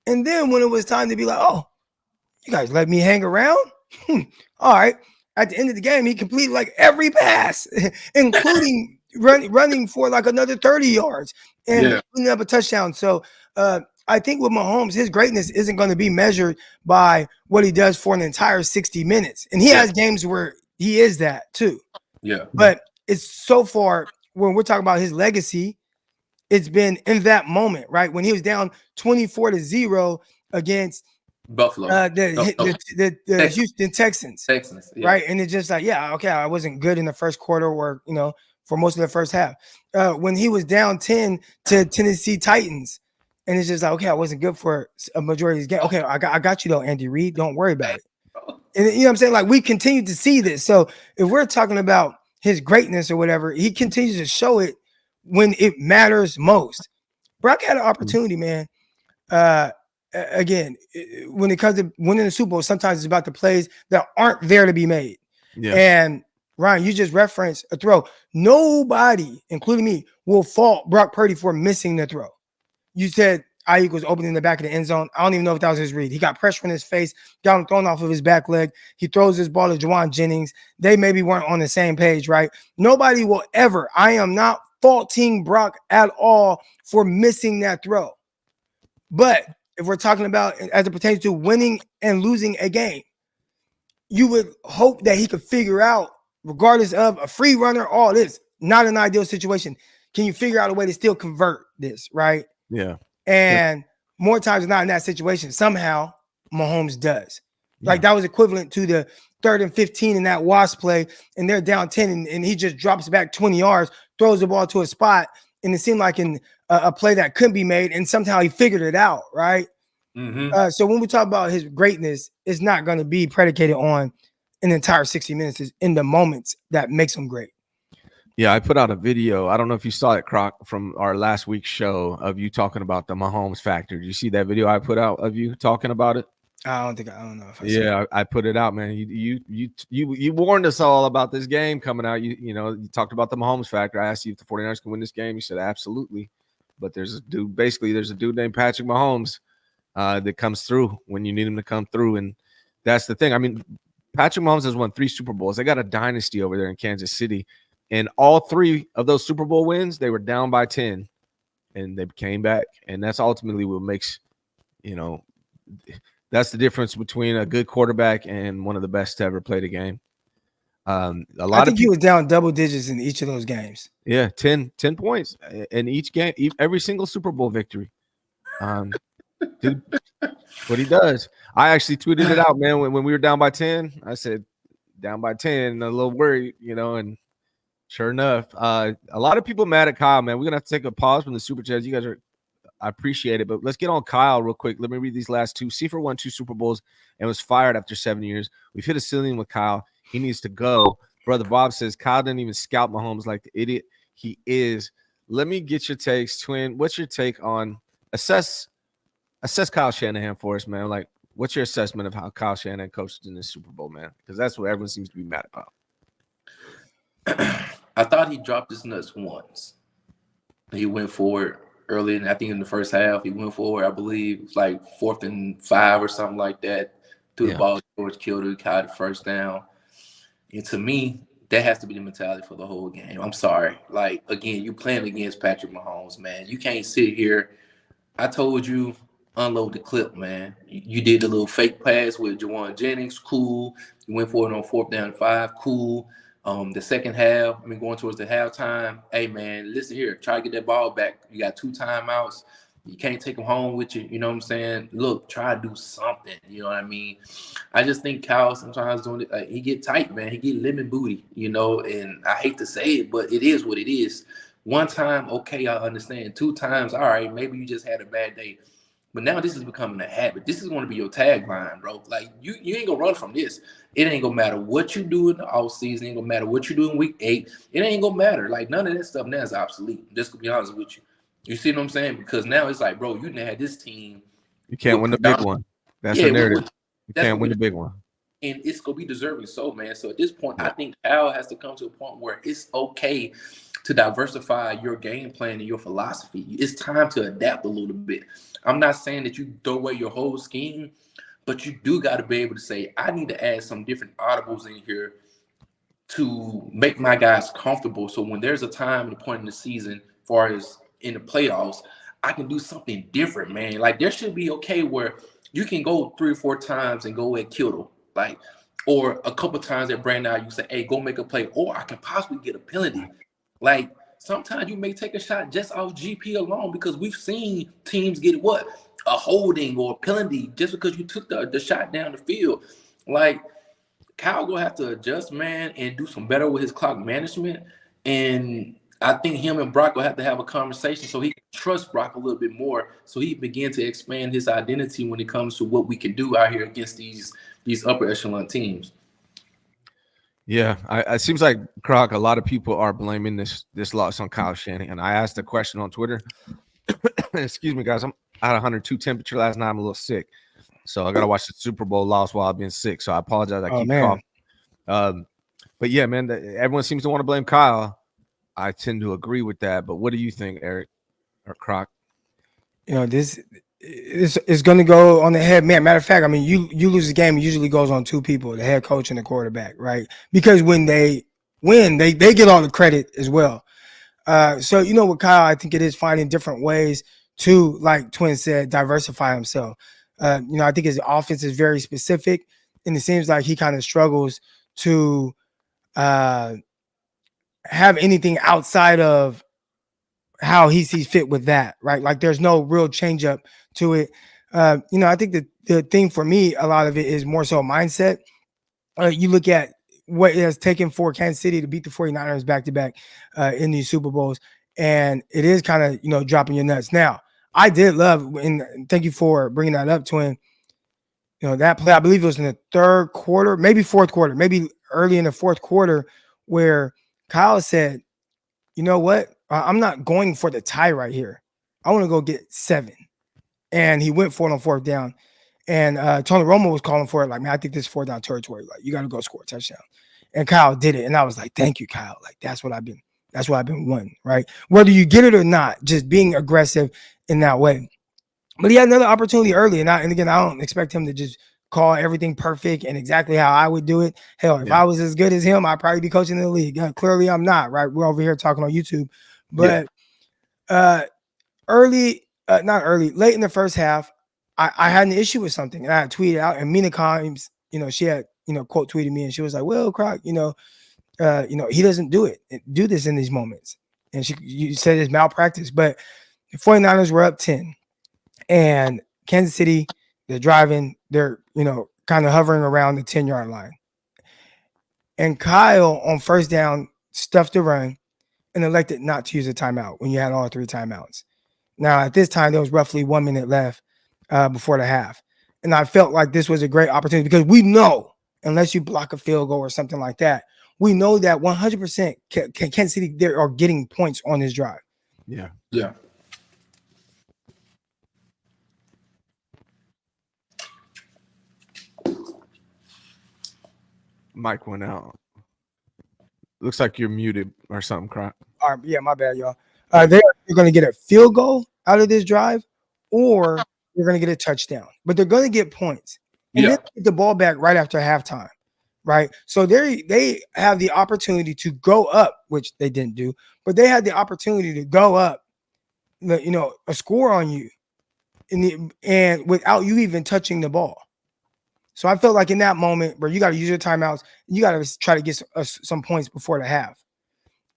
B: And then when it was time to be like, oh, you guys let me hang around? All right. At the end of the game, he completed like every pass, including running for like another 30 yards and putting up a touchdown. So I think with Mahomes, his greatness isn't going to be measured by what he does for an entire 60 minutes. And he has games where he is that too.
D: Yeah.
B: But it's so far when we're talking about his legacy, it's been in that moment, right? When he was down 24-0 against
D: Buffalo,
B: the Houston Texans, right? And it's just like, yeah, okay, I wasn't good in the first quarter or, for most of the first half. When he was down 10 to Tennessee Titans, and it's just like, okay, I wasn't good for a majority of this game. Okay, I got you though, Andy Reid. Don't worry about it. And you know what I'm saying? Like, we continue to see this. So if we're talking about his greatness or whatever, he continues to show it when it matters most. Brock had an opportunity, man. Again, when it comes to winning the Super Bowl, sometimes it's about the plays that aren't there to be made. Yeah. And Ryan, you just referenced a throw. Nobody, including me, will fault Brock Purdy for missing the throw. You said Ayuk was opening the back of the end zone. I don't even know if that was his read. He got pressure in his face, got him thrown off of his back leg. He throws his ball to Juwan Jennings. They maybe weren't on the same page, right? Nobody will ever. I am not faulting Brock at all for missing that throw. But if we're talking about as it pertains to winning and losing a game, you would hope that he could figure out, regardless of a free runner, all this, not an ideal situation. Can you figure out a way to still convert this, right?
C: Yeah.
B: And more times than not in that situation, somehow Mahomes does. Like that was equivalent to the 3rd and 15 in that Wasp play, and they're down 10, and he just drops back 20 yards, throws the ball to a spot, and it seemed like in a play that couldn't be made, and somehow he figured it out, right? Mm-hmm. So when we talk about his greatness, it's not going to be predicated on an entire 60 minutes. It's in the moments that makes him great.
C: Yeah, I put out a video. I don't know if you saw it, Croc, from our last week's show of you talking about the Mahomes factor. Did you see that video I put out of you talking about it?
B: I don't know if I see
C: it. I put it out, man. You warned us all about this game coming out. You talked about the Mahomes factor. I asked you if the 49ers can win this game. You said absolutely. But there's a dude named Patrick Mahomes that comes through when you need him to come through. And that's the thing. I mean, Patrick Mahomes has won 3 Super Bowls. They got a dynasty over there in Kansas City. And all 3 of those Super Bowl wins, they were down by 10, and they came back. And that's ultimately what makes, that's the difference between a good quarterback and one of the best to ever play the game. I think
B: he was down double digits in each of those games.
C: Yeah, 10 points in each game, every single Super Bowl victory. Dude, what he does. I actually tweeted it out, man, when we were down by 10. I said, down by 10, a little worried, and sure enough, a lot of people mad at Kyle, man. We're going to have to take a pause from the Super Chats. You guys I appreciate it, but let's get on Kyle real quick. Let me read these last 2. Seifert won 2 Super Bowls and was fired after 7 years. We've hit a ceiling with Kyle. He needs to go. Brother Bob says Kyle didn't even scout Mahomes like the idiot he is. Let me get your takes, Twin. What's your take on assess Kyle Shanahan for us, man? Like, what's your assessment of how Kyle Shanahan coached in this Super Bowl, man? Because that's what everyone seems to be mad about.
D: I thought he dropped his nuts once. He went forward early, and I think in the first half, he went forward, I believe, like 4th and 5 or something like that. Threw the ball, George Kittle, caught the first down. And to me, that has to be the mentality for the whole game. I'm sorry. Like, again, you playing against Patrick Mahomes, man. You can't sit here. I told you, unload the clip, man. You did the little fake pass with Juwan Jennings, cool. You went for it on 4th down and 5, cool. The second half, going towards the halftime, hey, man, listen here. Try to get that ball back. You got 2 timeouts. You can't take them home with you. You know what I'm saying? Look, try to do something. You know what I mean? I just think Kyle sometimes doing it, he get tight, man. He get lemon booty, and I hate to say it, but it is what it is. 1 time, okay, I understand. 2 times, all right, maybe you just had a bad day. But now this is becoming a habit. This is going to be your tagline, bro. Like you ain't gonna run from this. It ain't gonna matter what you do in the offseason. It ain't gonna matter what you do in week 8. It ain't gonna matter. Like none of that stuff now is obsolete. Just to be honest with you. You see what I'm saying? Because now it's like, bro, you didn't have this team.
C: You can't win the big one. That's the narrative. You can't win the big one.
D: And it's gonna be deserving so, man. So at this point, I think Kyle has to come to a point where it's okay to diversify your game plan and your philosophy. It's time to adapt a little bit. I'm not saying that you throw away your whole scheme, but you do got to be able to say, I need to add some different audibles in here to make my guys comfortable. So when there's a time and a point in the season, as far as in the playoffs, I can do something different, man. Like there should be okay where you can go 3 or 4 times and go at Kittle, like, or a couple times at Brandon, you say, hey, go make a play, or I can possibly get a penalty. Like sometimes you may take a shot just off GP alone because we've seen teams get what? A holding or a penalty just because you took the shot down the field. Like Kyle will have to adjust, man, and do some better with his clock management. And I think him and Brock will have to have a conversation so he can trust Brock a little bit more so he begin to expand his identity when it comes to what we can do out here against these upper echelon teams.
C: Yeah, it seems like, Croc, a lot of people are blaming this loss on Kyle Shanahan. I asked a question on Twitter. Excuse me, guys. I had 102 temperature last night. I'm a little sick. So I got to watch the Super Bowl loss while I've been sick. So I apologize. I keep coughing. But, yeah, man, everyone seems to want to blame Kyle. I tend to agree with that. But what do you think, Eric or Croc?
B: You know, this is going to go on the head. Man, matter of fact, I mean, you lose the game, it usually goes on 2 people, the head coach and the quarterback, right? Because when they win, they get all the credit as well. So, you know, with Kyle, I think it is finding different ways to, like Twin said, diversify himself. You know, I think his offense is very specific, and it seems like he kind of struggles to have anything outside of how he sees fit with that, right? Like there's no real change up to it. You know, I think the thing for me, a lot of it is more so mindset. You look at what it has taken for Kansas City to beat the 49ers back-to-back in these Super Bowls, and it is kind of, you know, dropping your nuts. Now, I did love, and thank you for bringing that up, Twin. You know, that play, I believe it was in the 3rd quarter, maybe 4th quarter, maybe early in the 4th quarter, where Kyle said, you know what? I'm not going for the tie right here. I want to go get 7. And he went for it on 4th down. And Tony Romo was calling for it. Like, man, I think this is 4th down territory. Like, you got to go score a touchdown. And Kyle did it. And I was like, thank you, Kyle. Like, that's what I've been wanting, right? Whether you get it or not, just being aggressive in that way. But he had another opportunity early. And again, I don't expect him to just call everything perfect and exactly how I would do it. Hell, if I was as good as him, I'd probably be coaching in the league. Clearly, I'm not, right? We're over here talking on YouTube. But late in the first half, I had an issue with something. And I had tweeted out, and Mina Kimes, you know, she had, you know, quote tweeted me, and she was like, well, Croc, you know, he doesn't do this in these moments. And you said it's malpractice. But the 49ers were up 10. And Kansas City, they're driving, they're, you know, kind of hovering around the 10-yard line. And Kyle on 1st down stuffed the run and elected not to use a timeout when you had all 3 timeouts. Now, at this time, there was roughly 1 minute left before the half. And I felt like this was a great opportunity because we know, unless you block a field goal or something like that, we know that 100% Kansas City, they are getting points on this drive.
C: Yeah.
D: Yeah.
C: Mike went out. Looks like you're muted or something, Croc.
B: All right, yeah, my bad, y'all. They're going to get a field goal out of this drive, or they're going to get a touchdown. But they're going to get points. And then get the ball back right after halftime, right? So they have the opportunity to go up, which they didn't do, but they had the opportunity to go up, you know, a score on you, and without you even touching the ball. So I felt like in that moment where you got to use your timeouts, you got to try to get some points before the half.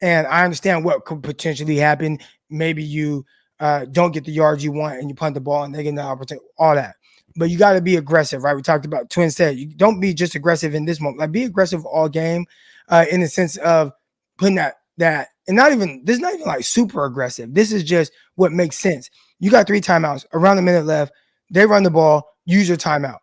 B: And I understand what could potentially happen. Maybe you don't get the yards you want and you punt the ball and they get the opportunity, all that. But you got to be aggressive, right? We talked about, Twin said, you don't be just aggressive in this moment. Like, be aggressive all game in the sense of putting that and this is not even like super aggressive. This is just what makes sense. You got 3 timeouts, around a minute left. they run the ball, use your timeout.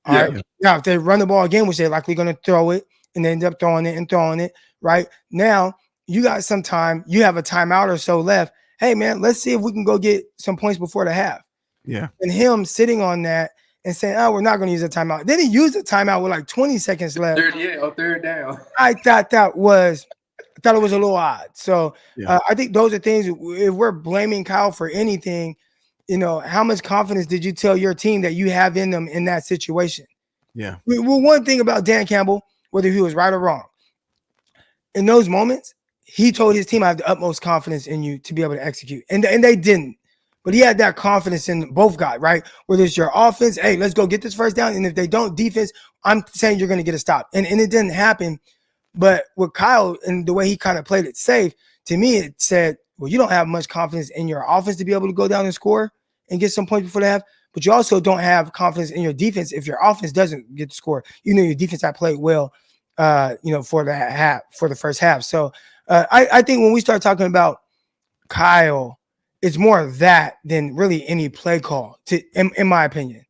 B: All right. Now, if they run the ball again, which they're likely going to throw it, and they end up throwing it, right? Now, you got some time. You have a timeout or so left. Hey, man, let's see if we can go get some points before the half.
C: Yeah.
B: And him sitting on that and saying, oh, we're not going to use a timeout. Then he used a timeout with like 20 seconds left.
D: Third down.
B: I thought it was a little odd. So I think those are things, if we're blaming Kyle for anything, how much confidence did you tell your team that you have in them in that situation?
C: Yeah.
B: Well, one thing about Dan Campbell, whether he was right or wrong, in those moments, he told his team, I have the utmost confidence in you to be able to execute. And they didn't. But he had that confidence in both guys, right? Whether it's your offense, hey, let's go get this first down. And if they don't, defense, I'm saying you're going to get a stop. And it didn't happen. But with Kyle and the way he kind of played it safe, to me, it said, well, you don't have much confidence in your offense to be able to go down and score and get some points before the half. But you also don't have confidence in your defense if your offense doesn't get the score. Your defense had played well, for the first half. So I think when we start talking about Kyle, it's more of that than really any play call, in my opinion.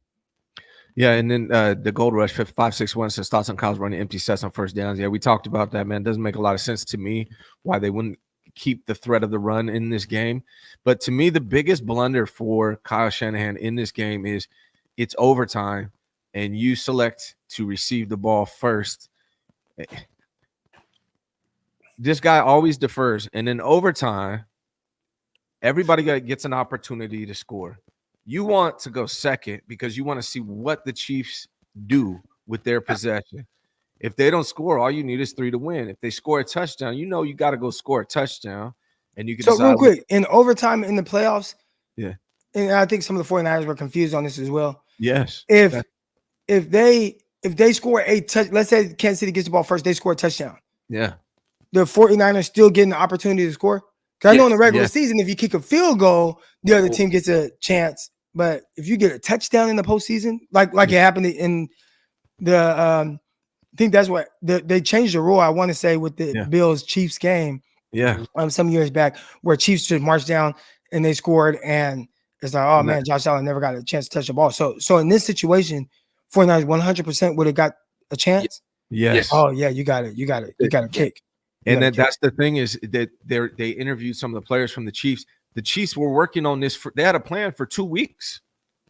C: Yeah, and then the Gold Rush 561 says thoughts on Kyle's running empty sets on first downs. Yeah, we talked about that, man. It doesn't make a lot of sense to me why they wouldn't keep the threat of the run in this game. But to me, the biggest blunder for Kyle Shanahan in this game is it's overtime, and you select to receive the ball first. This guy always defers, and in overtime, everybody gets an opportunity to score. You want to go second because you want to see what the Chiefs do with their possession. If they don't score, all you need is 3 to win. If they score a touchdown, you got to go score a touchdown. And you can
B: So real quick, in overtime in the playoffs,
C: yeah,
B: and I think some of the 49ers were confused on this as well.
C: Yes.
B: If they score a touch, let's say Kansas City gets the ball first, they score a touchdown.
C: Yeah.
B: The 49ers still getting the opportunity to score? Because I know in the regular season, if you kick a field goal, the other team gets a chance. But if you get a touchdown in the postseason, like it happened in the I think that's what they changed the rule, I want to say, with the Bills Chiefs game.
C: Yeah.
B: Some years back, where Chiefs just marched down and they scored, and it's like, oh man, Josh Allen never got a chance to touch the ball. So in this situation, 49ers 100% would have got a chance.
C: Yes.
B: Oh yeah, you got it. You got a kick.
C: And that's the thing is that they interviewed some of the players from the Chiefs. The Chiefs were working on this. They had a plan for 2 weeks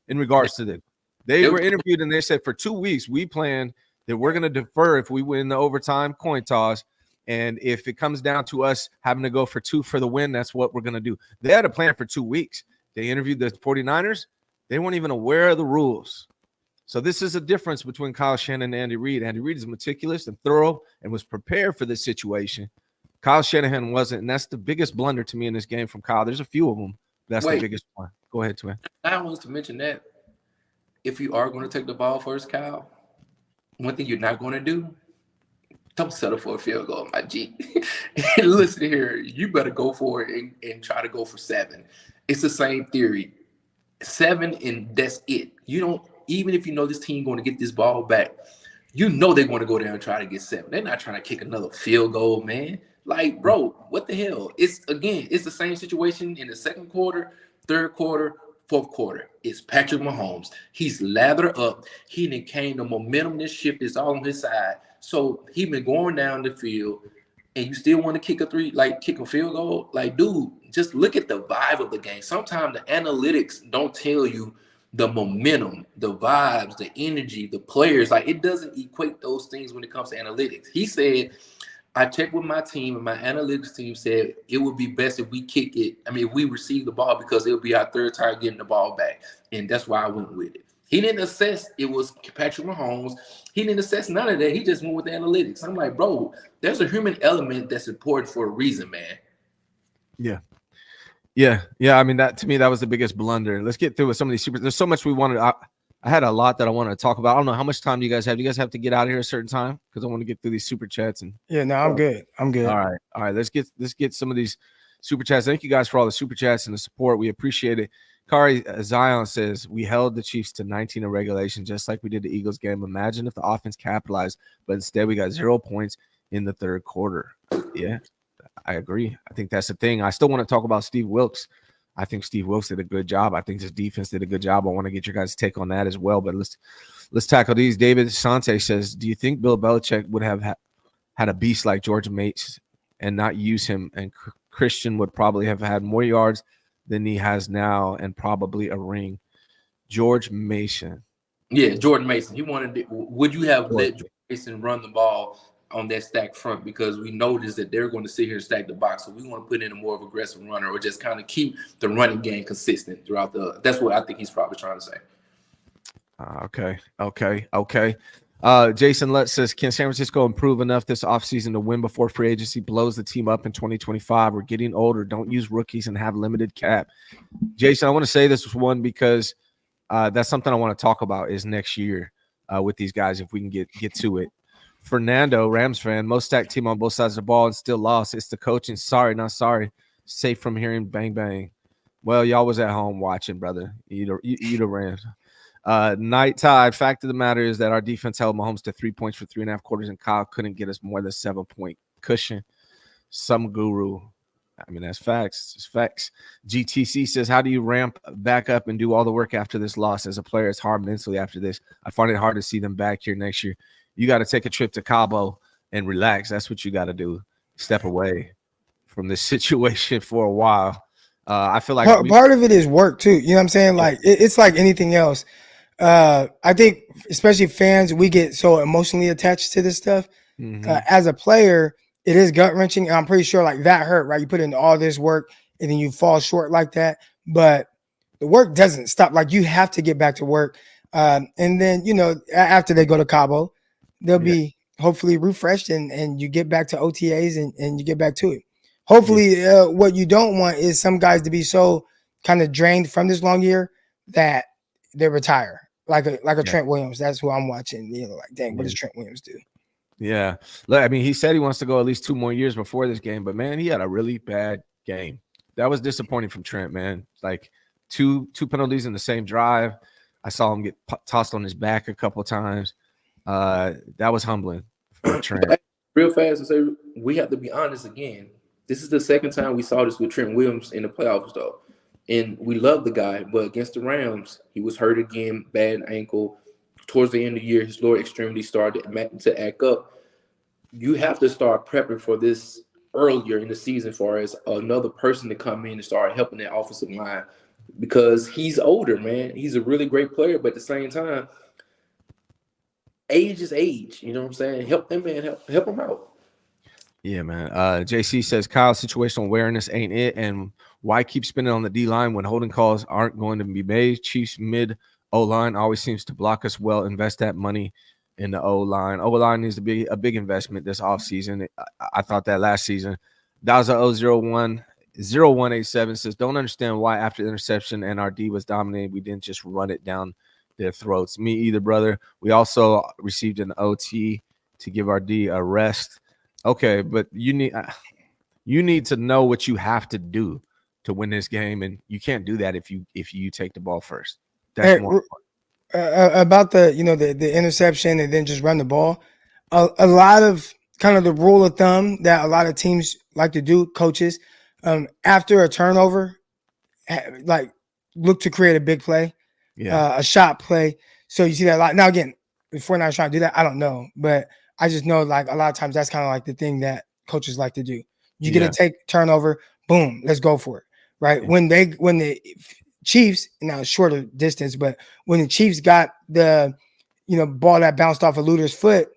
C: in regards to this. They were interviewed and they said for 2 weeks, we plan that we're going to defer if we win the overtime coin toss. And if it comes down to us having to go for 2 for the win, that's what we're going to do. They had a plan for 2 weeks. They interviewed the 49ers. They weren't even aware of the rules. So this is a difference between Kyle Shanahan and Andy Reid. Andy Reid is meticulous and thorough and was prepared for this situation. Kyle Shanahan wasn't, and that's the biggest blunder to me in this game from Kyle. There's a few of them. That's the biggest one. Go ahead, Twin.
D: I want to mention that if you are going to take the ball first, Kyle, one thing you're not going to do, don't settle for a field goal, my G. Listen here, you better go for it and try to go for 7. It's the same theory. 7 and that's it. You don't, even if you know this team going to get this ball back, they're going to go down and try to get 7. They're not trying to kick another field goal, man. Like, bro, what the hell? It's the same situation in the second quarter, third quarter, fourth quarter. It's Patrick Mahomes. He's lathered up. He done came, the momentum, this shift is all on his side. So he been going down the field, and you still want to kick a field goal? Like, dude, just look at the vibe of the game. Sometimes the analytics don't tell you the momentum, the vibes, the energy, the players. Like, it doesn't equate those things when it comes to analytics. He said, I checked with my team, and my analytics team said it would be best if we kick it. I mean, if we receive the ball, because it'll be our third time getting the ball back. And that's why I went with it. He didn't assess it was Patrick Mahomes. He didn't assess none of that. He just went with the analytics. I'm like, bro, there's a human element that's important for a reason, man.
C: Yeah. I mean, that to me, that was the biggest blunder. Let's get through with some of these super. There's so much we wanted. I had a lot that I wanted to talk about. I don't know how much time do you guys have. Do you guys have to get out of here a certain time? Because I want to get through these super chats. And
B: I'm good. All
C: right. Let's get some of these super chats. Thank you guys for all the super chats and the support. We appreciate it. Kari Zion says, we held the Chiefs to 19 in regulation, just like we did the Eagles game. Imagine if the offense capitalized, but instead we got 0 points in the third quarter. Yeah, I agree. I think that's the thing. I still want to talk about Steve Wilks. I think Steve Wilks did a good job. I think his defense did a good job. I want to get your guys' take on that as well. But let's tackle these. David Sante says, do you think Bill Belichick would have had a beast like George Mates and not use him? And Christian would probably have had more yards than he has now and probably a ring. George Mason.
D: Yeah, Jordan Mason. He wanted. Would you have let Jordan Mason run the ball on that stack front? Because we noticed that they're going to sit here and stack the box. So we want to put in a more of aggressive runner or just kind of keep the running game consistent throughout the. That's what I think he's probably trying to say.
C: Okay. Jason Lutz says, can San Francisco improve enough this offseason to win before free agency blows the team up in 2025? We're getting older. Don't use rookies and have limited cap. Jason, I want to say this one because that's something I want to talk about is next year with these guys if we can get to it. Fernando, Rams fan, most stacked team on both sides of the ball and still lost. It's the coaching. Sorry, not sorry. Safe from hearing bang, bang. Well, y'all was at home watching, brother. You the Rams. Night Tide, fact of the matter is that our defense held Mahomes to 3 points for 3.5 quarters, and Kyle couldn't get us more than 7-point cushion. Some guru. I mean, that's facts. It's facts. GTC says, how do you ramp back up and do all the work after this loss? As a player, it's hard mentally after this. I find it hard to see them back here next year. You got to take a trip to Cabo and relax. That's what you got to do. Step away from this situation for a while. I feel like
B: part of it is work too. You know what I'm saying? Like it's like anything else. I think especially fans, we get so emotionally attached to this stuff.
C: Mm-hmm.
B: As a player, it is gut wrenching. I'm pretty sure like that hurt, right? You put in all this work and then you fall short like that, but the work doesn't stop. Like you have to get back to work. And then, you know, after they go to Cabo, they'll be hopefully refreshed and you get back to OTAs and you get back to it. Hopefully what you don't want is some guys to be so kind of drained from this long year that they retire. Like a Trent Williams. That's who I'm watching. You know, like, dang, what does Trent Williams do?
C: Yeah. Look, I mean, he said he wants to go at least 2 more years before this game, but man, he had a really bad game. That was disappointing from Trent, man. Like two penalties in the same drive. I saw him get tossed on his back a couple times. That was humbling for Trent.
D: Real fast to say, we have to be honest again. This is the second time we saw this with Trent Williams in the playoffs, though. And we love the guy, but against the Rams, he was hurt again, bad ankle. Towards the end of the year, his lower extremity started to act up. You have to start prepping for this earlier in the season as far as another person to come in and start helping that offensive line because he's older, man. He's a really great player, but at the same time, age is age. You know what I'm saying? Help them, man. Help them out.
C: Yeah, man. JC says, Kyle, situational awareness ain't it, and why keep spinning on the D-line when holding calls aren't going to be made? Chiefs mid O-line always seems to block us well. Invest that money in the O-line. O-line needs to be a big investment this offseason. I thought that last season. Daza 0187 says, don't understand why after the interception and our D was dominated, we didn't just run it down their throats. Me either, brother. We also received an OT to give our D a rest. Okay, but you need to know what you have to do to win this game, and you can't do that if you take the ball first. That's more
B: about the the interception and then just run the ball. A lot of kind of the rule of thumb that a lot of teams like to do, coaches, after a turnover, like look to create a big play, a shot play. So you see that a lot. Now again, if we're not trying to do that, I don't know, but I just know like a lot of times that's kind of like the thing that coaches like to do. You get to take turnover, boom, let's go for it, right? Yeah. When the Chiefs, now shorter distance, but when the Chiefs got the ball that bounced off a Luter's foot,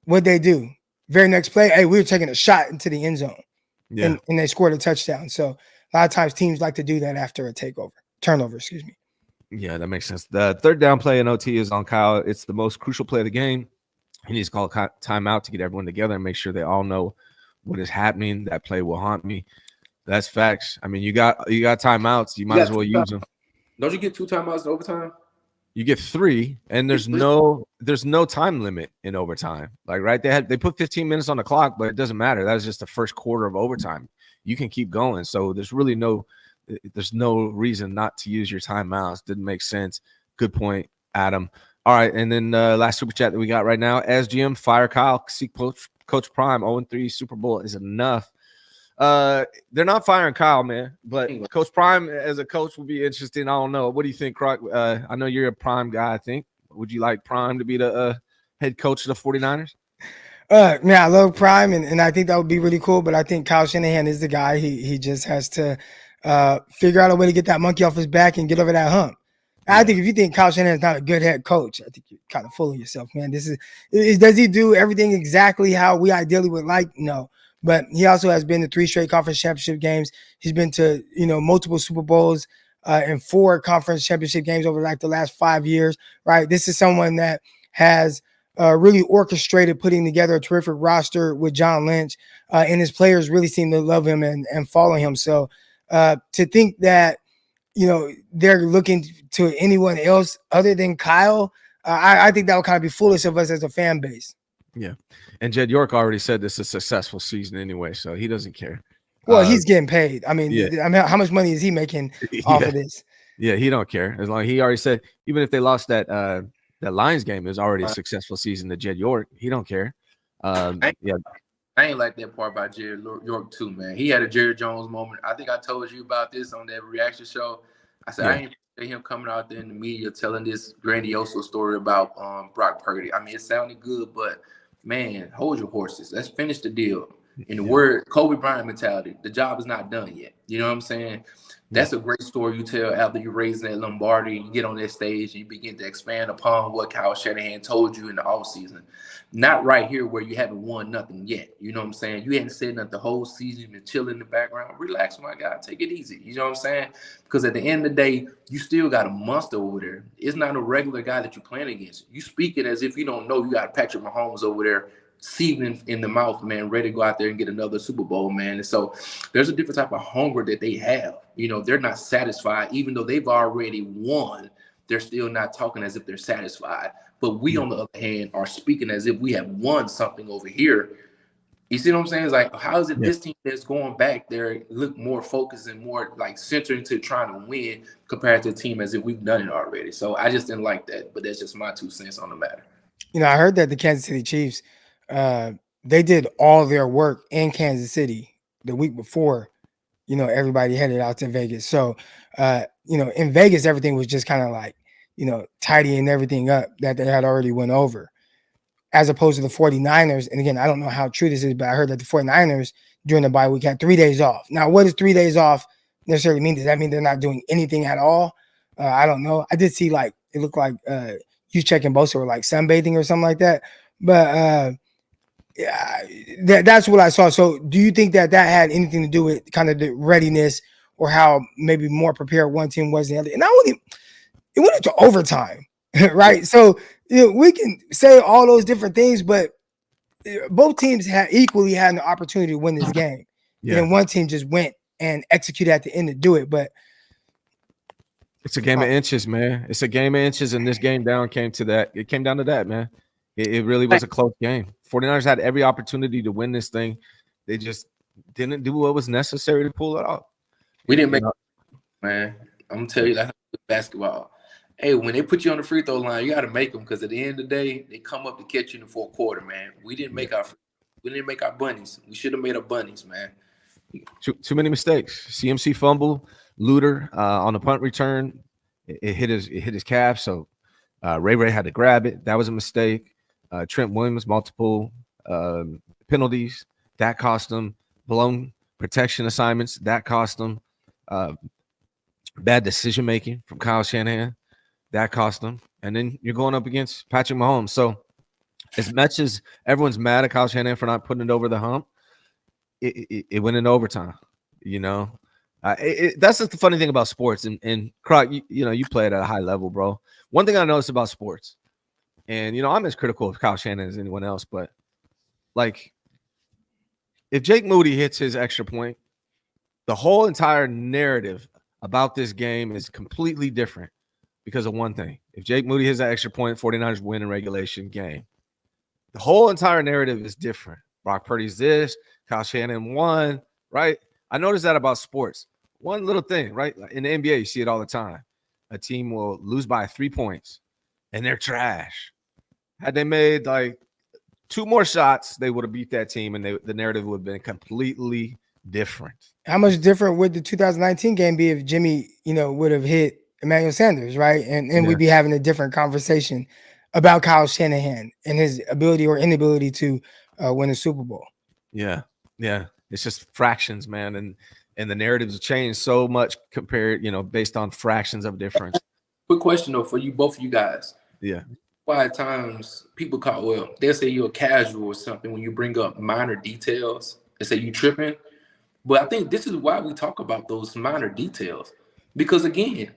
B: what'd they do? Very next play, hey, we were taking a shot into the end zone, and they scored a touchdown. So a lot of times teams like to do that after a turnover, excuse me.
C: Yeah, that makes sense. The third down play in OT is on Kyle. It's the most crucial play of the game. He needs to call a timeout to get everyone together and make sure they all know what is happening. That play will haunt me. That's facts. I mean, you got timeouts. You might as well use them.
D: Don't you get 2 timeouts in overtime?
C: You get 3, and there's no time limit in overtime. Like, right? They put 15 minutes on the clock, but it doesn't matter. That was just the first quarter of overtime. You can keep going. So there's really no reason not to use your timeouts. Didn't make sense. Good point, Adam. All right, and then last super chat that we got right now, as GM, fire Kyle, seek Coach Prime, 0-3 Super Bowl is enough. They're not firing Kyle, man. But Coach Prime as a coach will be interesting. I don't know. What do you think, Croc? I know you're a Prime guy, I think. Would you like Prime to be the head coach of the 49ers?
B: Man, I love Prime, and I think that would be really cool. But I think Kyle Shanahan is the guy. He just has to figure out a way to get that monkey off his back and get over that hump. I think if you think Kyle Shanahan is not a good head coach, I think you're kind of full of yourself, man. Does he do everything exactly how we ideally would like? No. But he also has been to 3 straight conference championship games. He's been to, multiple Super Bowls and 4 conference championship games over like the last 5 years, right? This is someone that has really orchestrated putting together a terrific roster with John Lynch, and his players really seem to love him and follow him. So to think that, they're looking to anyone else other than Kyle, I think that would kind of be foolish of us as a fan base.
C: Yeah. And Jed York already said this is a successful season anyway, so he doesn't care.
B: Well, he's getting paid. I mean, how much money is he making off of this?
C: Yeah, he don't care. As long as he already said, even if they lost that Lions game, it was already a successful season to Jed York. He don't care.
D: I ain't like that part about Jed York too, man. He had a Jerry Jones moment. I think I told you about this on that reaction show. I said I ain't him coming out there in the media telling this grandiose story about Brock Purdy. I mean, it sounded good, but man, hold your horses. Let's finish the deal. In the word Kobe Bryant mentality, the job is not done yet. You know what I'm saying? That's a great story you tell after you're raising that Lombardi, you get on that stage and you begin to expand upon what Kyle Shanahan told you in the offseason. Not right here where you haven't won nothing yet. You know what I'm saying? You hadn't said nothing the whole season. You've been chilling in the background. Relax, my guy. Take it easy. You know what I'm saying? Because at the end of the day, you still got a monster over there. It's not a regular guy that you're playing against. You speak it as if you don't know you got Patrick Mahomes over there seething in the mouth, man, ready to go out there and get another Super Bowl, man. And so there's a different type of hunger that they have. They're not satisfied. Even though they've already won, they're still not talking as if they're satisfied. But we, on the other hand, are speaking as if we have won something over here. You see what I'm saying? It's like, how is it this team that's going back there look more focused and more like centered into trying to win compared to a team as if we've done it already? So I just didn't like that. But that's just my 2 cents on the matter.
B: I heard that the Kansas City Chiefs, they did all their work in Kansas City the week before, everybody headed out to Vegas. So, in Vegas, everything was just kind of like, tidying everything up that they had already went over, as opposed to the 49ers. And again, I don't know how true this is, but I heard that the 49ers during the bye week had 3 days off. Now, what does 3 days off necessarily mean? Does that mean they're not doing anything at all? I don't know. I did see it looked like you checking Bosa were like sunbathing or something like that. But that's what I saw. So do you think that had anything to do with kind of the readiness or how maybe more prepared one team was than the other? And it went into overtime, right? So we can say all those different things, but both teams equally had an opportunity to win this game. Yeah. And one team just went and executed at the end to do it. But
C: it's a game of inches, man. It's a game of inches, and this game came down to that, man. It really was a close game. 49ers had every opportunity to win this thing. They just didn't do what was necessary to pull it off.
D: We didn't make man. I'm going to tell you that basketball. Hey, when they put you on the free throw line, you got to make them because at the end of the day, they come up to catch you in the fourth quarter, man. We didn't make our bunnies. We should have made our bunnies, man.
C: Too many mistakes. CMC fumble, Luter on the punt return. It hit his calf, so Ray had to grab it. That was a mistake. Trent Williams, multiple penalties. That cost him. Blown protection assignments. That cost him. Bad decision-making from Kyle Shanahan. That cost him. And then you're going up against Patrick Mahomes. So as much as everyone's mad at Kyle Shanahan for not putting it over the hump, it went into overtime, That's just the funny thing about sports. And Croc, you play it at a high level, bro. One thing I noticed about sports, and, I'm as critical of Kyle Shanahan as anyone else, but, like, if Jake Moody hits his extra point, the whole entire narrative about this game is completely different because of one thing. If Jake Moody hits that extra point, 49ers win in regulation game. The whole entire narrative is different. Brock Purdy's this, Kyle Shanahan won, right? I noticed that about sports. One little thing, right? In the NBA, you see it all the time. A team will lose by 3 points, and they're trash. Had they made, 2 more shots, they would have beat that team, and the narrative would have been completely different.
B: How much different would the 2019 game be if Jimmy, would have hit Emmanuel Sanders, right? And we'd be having a different conversation about Kyle Shanahan and his ability or inability to win a Super Bowl.
C: Yeah. It's just fractions, man, and the narratives have changed so much compared, based on fractions of difference.
D: Quick question though for you, both of you guys.
C: Yeah.
D: Why at times people they'll say you're casual or something when you bring up minor details. They say you tripping. But I think this is why we talk about those minor details. Because again,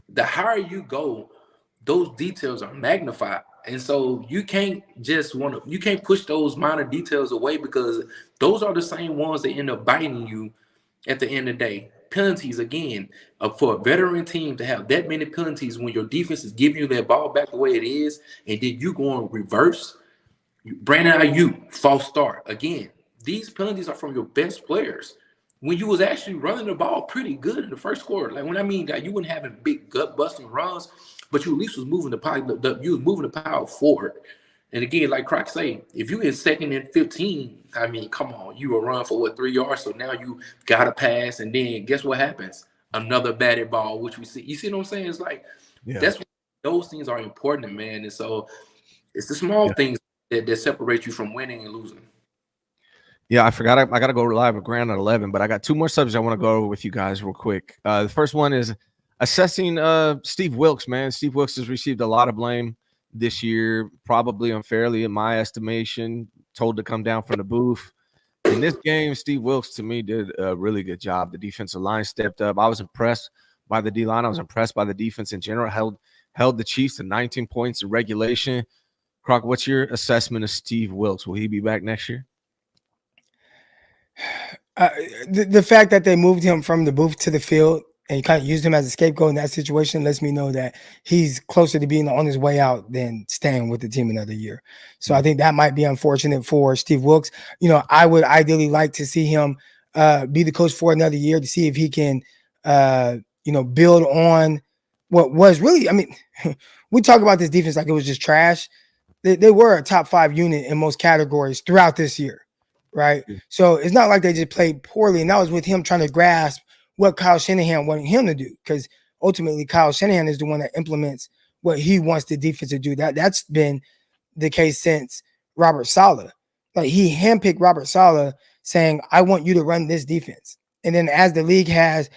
D: the higher you go, those details are magnified. And so you can't push those minor details away because those are the same ones that end up biting you at the end of the day. Penalties, again, for a veteran team to have that many penalties when your defense is giving you that ball back the way it is, and then you go in reverse. Brandon Ayuk, false start. Again, these penalties are from your best players. When you was actually running the ball pretty good in the first quarter, like when I mean that you weren't having big gut busting runs, but you at least was moving the power forward. And again, like Croc say, if you hit 2nd and 15, I mean, come on, you will run for 3 yards. So now you got to pass, and then guess what happens? Another batted ball, which we see. You see what I'm saying? It's like that's what those things are important, man. And so it's the small things that separate you from winning and losing.
C: Yeah, I forgot. I got to go live with Grant at 11, but I got 2 more subjects I want to go over with you guys real quick. The first one is assessing Steve Wilks, man. Steve Wilks has received a lot of blame this year, probably unfairly in my estimation, told to come down from the booth. In this game, Steve Wilks, to me, did a really good job. The defensive line stepped up. I was impressed by the D-line. I was impressed by the defense in general, held the Chiefs to 19 points in regulation. Croc, what's your assessment of Steve Wilks? Will he be back next year?
B: The fact that they moved him from the booth to the field and kind of used him as a scapegoat in that situation lets me know that he's closer to being on his way out than staying with the team another year. So I think that might be unfortunate for Steve Wilks. I would ideally like to see him be the coach for another year to see if he can, build on what was really, I mean, we talk about this defense like it was just trash. They were a top 5 unit in most categories throughout this year. Right. So it's not like they just played poorly. And that was with him trying to grasp what Kyle Shanahan wanted him to do. Because ultimately, Kyle Shanahan is the one that implements what he wants the defense to do. That's been the case since Robert Saleh. Like he handpicked Robert Saleh saying, I want you to run this defense. And then as the league has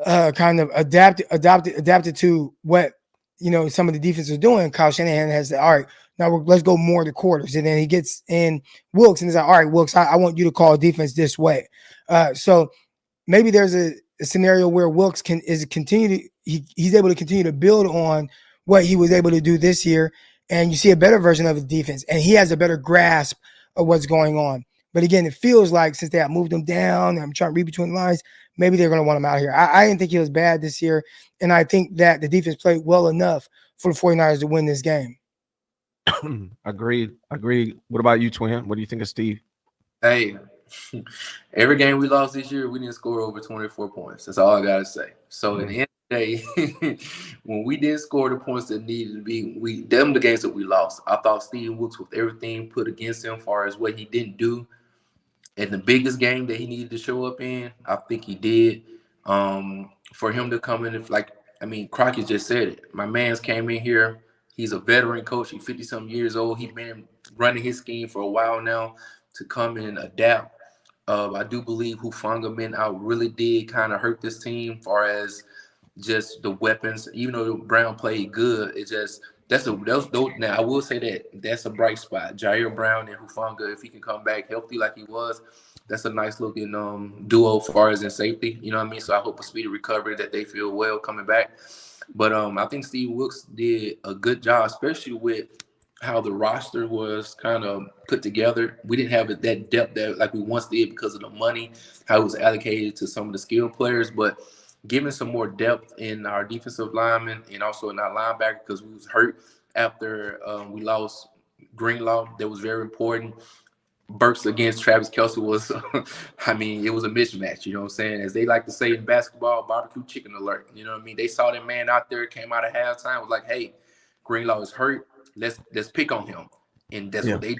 B: kind of adapted to what, some of the defense is doing, Kyle Shanahan has said, all right, now let's go more to quarters. And then he gets in Wilks and he's like, all right, Wilks, I want you to call defense this way. So maybe there's a scenario where Wilks he's able to continue to build on what he was able to do this year. And you see a better version of his defense. And he has a better grasp of what's going on. But again, it feels like since they have moved him down, I'm trying to read between the lines, maybe they're going to want him out here. I didn't think he was bad this year. And I think that the defense played well enough for the 49ers to win this game.
C: Agreed. What about you, Twin? What do you think of Steve?
D: Hey, every game we lost this year, we didn't score over 24 points. That's all I got to say. So at the end of the day, when we didn't score the points that needed to be, them the games that we lost. I thought Steve Wilks, with everything put against him as far as what he didn't do, in the biggest game that he needed to show up in, I think he did. For him to come in, Croc just said it. My man's came in here. He's a veteran coach. He's 50-something years old. He's been running his scheme for a while now to come in and adapt. I do believe Hufanga being out really did kind of hurt this team as far as just the weapons. Even though Brown played good, it's just now I will say that's a bright spot. Jair Brown and Hufanga, if he can come back healthy like he was, that's a nice looking duo as far as in safety. You know what I mean? So I hope a speedy recovery, that they feel well coming back. But I think Steve Wilks did a good job, especially with how the roster was kind of put together. We didn't have that depth that like we once did because of the money, how it was allocated to some of the skilled players. But giving some more depth in our defensive linemen and also in our linebacker, because we was hurt after we lost Greenlaw. That was very important. Burks against Travis Kelce was, it was a mismatch, you know what I'm saying? As they like to say in basketball, barbecue chicken alert. You know what I mean? They saw that man out there, came out of halftime, was like, hey, Greenlaw is hurt. Let's pick on him. And that's what they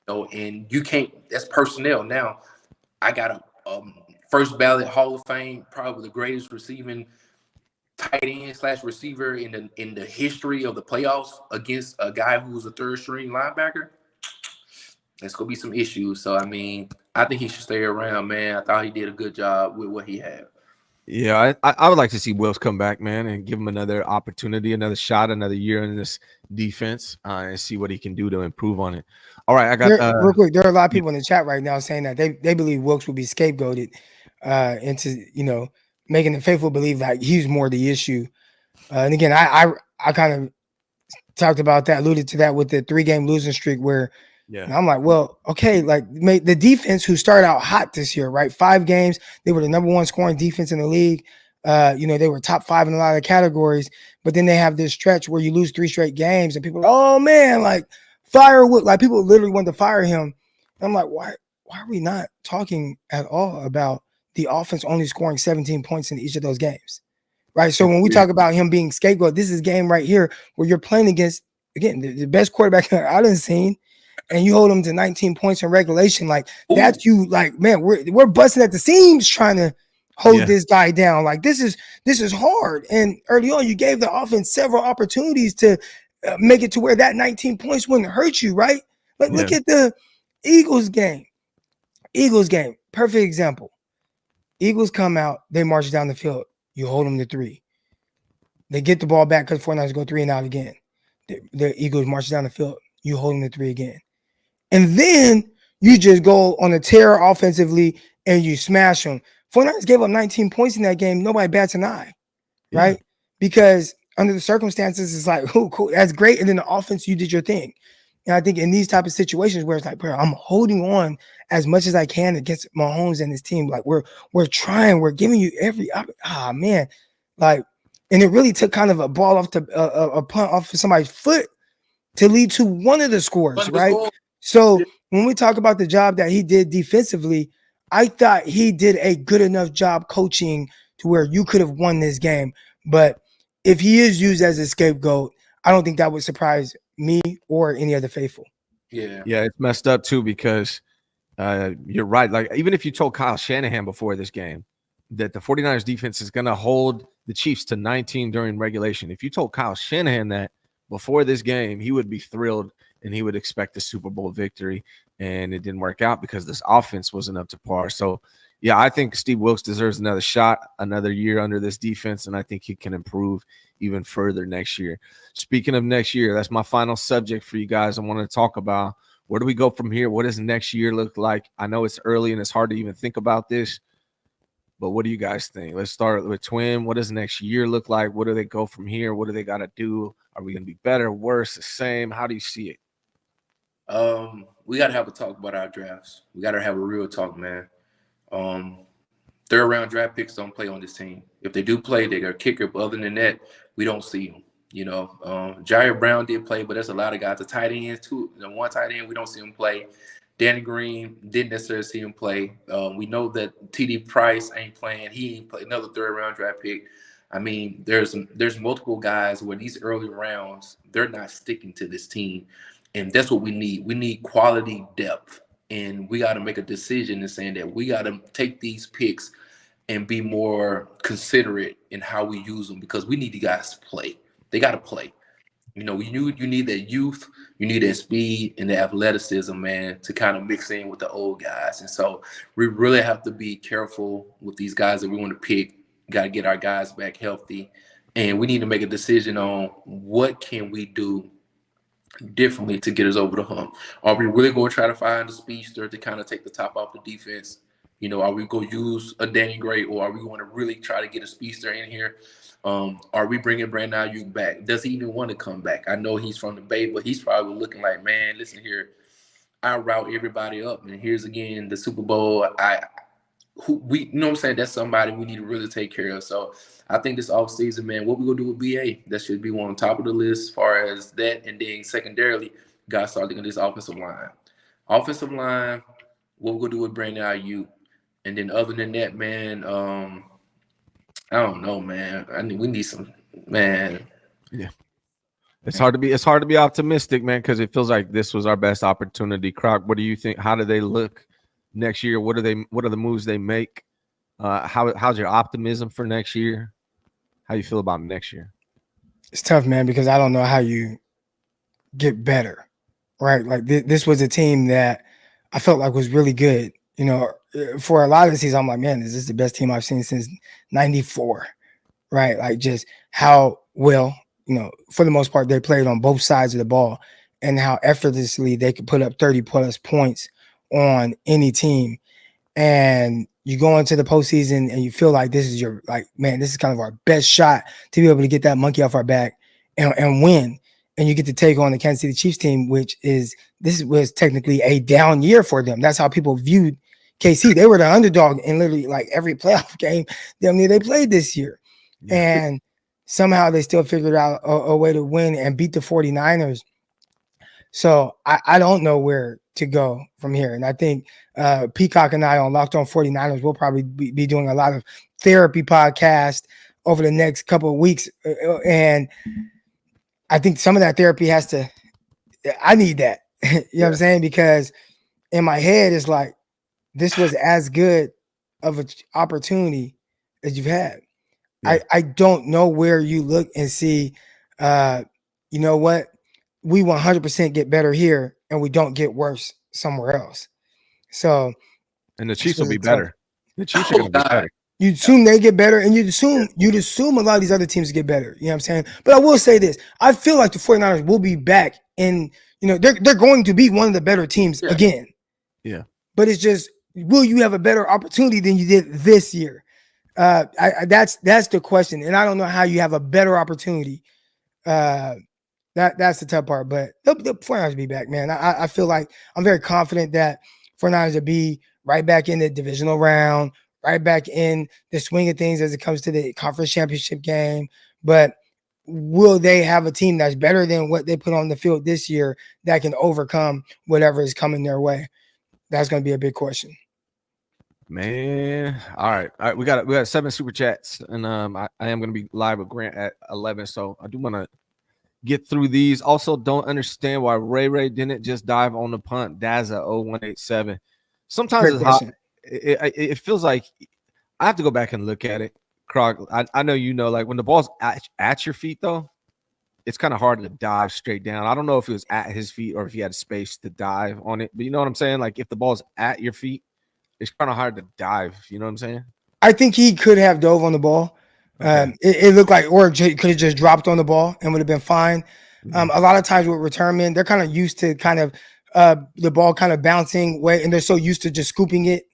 D: do. And you can't, that's personnel. Now, I got to first ballot Hall of Fame, probably the greatest receiving tight end / receiver in the history of the playoffs against a guy who was a third string linebacker. There's gonna be some issues. So I mean, I think he should stay around, man. I thought he did a good job with what he had.
C: Yeah, I would like to see Wilks come back, man, and give him another opportunity, another shot, another year in this defense, and see what he can do to improve on it. All right, I got
B: real quick. There are a lot of people in the chat right now saying that they believe Wilks will be scapegoated into making the faithful believe like he's more the issue. And again, I kind of talked about that, alluded to that with the 3-game losing streak where. Yeah, I'm like, well, okay, like the defense who started out hot this year, right? 5 games, they were the number 1 scoring defense in the league. They were top 5 in a lot of categories, but then they have this stretch where you lose 3 straight games, and people are, oh man, like fire Wood, like people literally want to fire him. And I'm like, why are we not talking at all about the offense only scoring 17 points in each of those games, right? So when we talk about him being scapegoat, this is a game right here where you're playing against again the best quarterback I done seen. And you hold them to 19 points in regulation, like that's you. Like, man, we're busting at the seams trying to hold this guy down. Like this is hard. And early on, you gave the offense several opportunities to make it to where that 19 points wouldn't hurt you, right? But look at the Eagles game. Perfect example. Eagles come out, they march down the field. You hold them to 3. They get the ball back because 49ers go 3 and out again. The Eagles march down the field. You hold them to 3 again. And then you just go on a tear offensively and you smash them. 49ers gave up 19 points in that game. Nobody bats an eye, right? Because under the circumstances, it's like, oh, cool, that's great. And then the offense, you did your thing. And I think in these type of situations where it's like, bro, I'm holding on as much as I can against Mahomes and his team. Like we're trying, we're giving you every man, like, and it really took kind of a ball off a punt off of somebody's foot to lead to one of the scores, right? So when we talk about the job that he did defensively, I thought he did a good enough job coaching to where you could have won this game. But if he is used as a scapegoat, I don't think that would surprise me or any other faithful.
C: Yeah, it's messed up too because you're right. Like even if you told Kyle Shanahan before this game that the 49ers defense is going to hold the Chiefs to 19 during regulation, if you told Kyle Shanahan that before this game, he would be thrilled and he would expect a Super Bowl victory, and it didn't work out because this offense wasn't up to par. So, yeah, I think Steve Wilks deserves another shot, another year under this defense, and I think he can improve even further next year. Speaking of next year, that's my final subject for you guys I want to talk about. Where do we go from here? What does next year look like? I know it's early and it's hard to even think about this, but what do you guys think? Let's start with Twin. What does next year look like? Where do they go from here? What do they got to do? Are we going to be better, worse, the same? How do you see it?
D: We got to have a talk about our drafts. We got to have a real talk, man. 3rd-round draft picks don't play on this team. If they do play, they're a kicker. But other than that, we don't see them. Jair Brown did play, but there's a lot of guys. The tight ends, too. The one tight end, we don't see him play. Danny Green didn't necessarily see him play. We know that TD Price ain't playing. He ain't played, another 3rd-round draft pick. I mean, there's multiple guys where these early rounds, they're not sticking to this team. And that's what we need. We need quality depth. And we got to make a decision in saying that we got to take these picks and be more considerate in how we use them because we need the guys to play. They got to play. You need that youth, you need that speed and the athleticism, man, to kind of mix in with the old guys. And so we really have to be careful with these guys that we want to pick. Got to get our guys back healthy. And we need to make a decision on what can we do differently to get us over the hump. Are we really going to try to find a speedster to kind of take the top off the defense? Are we going to use a Danny Gray, or are we going to really try to get a speedster in here? Are we bringing Brandon Ayuk back? Does he even want to come back? I know he's from the Bay, but he's probably looking like, man, listen here, I route everybody up, and here's again the Super Bowl. You know what I'm saying? That's somebody we need to really take care of. So I think this offseason, man, what we gonna do with BA? That should be on top of the list as far as that. And then secondarily, guys start looking at this offensive line. Offensive line, what we gonna do with Brandon Ayuk? And then other than that, man, I don't know, man. We need some, man.
C: Yeah. It's hard to be optimistic, man, because it feels like this was our best opportunity. Croc, what do you think? How do they look next year? What are the moves they make? How's your optimism for next year? How you feel about next year?
B: It's tough, man, because I don't know how you get better, right? Like this was a team that I felt like was really good. For a lot of the season, I'm like, man, is this the best team I've seen since '94? Right? Like just how well, for the most part, they played on both sides of the ball and how effortlessly they could put up 30+ points on any team. And you go into the postseason and you feel like this is this is kind of our best shot to be able to get that monkey off our back and win. And you get to take on the Kansas City Chiefs team, this was technically a down year for them. That's how people viewed KC. They were the underdog in literally like every playoff game they played this year. And somehow they still figured out a way to win and beat the 49ers. So I don't know where to go from here. And I think Peacock and I on Locked On 49ers will probably be doing a lot of therapy podcasts over the next couple of weeks. And I think some of that therapy I need that. You know what I'm saying? Because in my head, it's like, this was as good of an opportunity as you've had. Yeah. I don't know where you look and see, you know what? We 100% get better here and we don't get worse somewhere else. So,
C: and the Chiefs will be better. The Chiefs are going to be better.
B: You'd assume they get better, and you'd assume a lot of these other teams get better. You know what I'm saying? But I will say this. I feel like the 49ers will be back in, they're going to be one of the better teams again.
C: Yeah. But
B: it's just, will you have a better opportunity than you did this year? That's the question. And I don't know how you have a better opportunity. That's the tough part. But the 49ers will be back, man. I feel like I'm very confident that 49ers will be right back in the divisional round, right back in the swing of things as it comes to the conference championship game. But will they have a team that's better than what they put on the field this year that can overcome whatever is coming their way? That's going to be a big question.
C: Man. All right. We got 7 super chats, and I am going to be live with Grant at 11. So I do want to get through these. Also, don't understand why Ray didn't just dive on the punt. Daza 0187. Sometimes it's hot. It feels like I have to go back and look at it. Croc, I know like when the ball's at your feet, though, it's kind of hard to dive straight down. I don't know if it was at his feet or if he had space to dive on it. But you know what I'm saying? Like if the ball's at your feet, it's kind of hard to dive. You know what I'm saying?
B: I think he could have dove on the ball. Okay. It looked like, or could have just dropped on the ball and would have been fine. Mm-hmm. A lot of times with return men, they're kind of used to the ball kind of bouncing way, and they're so used to just scooping it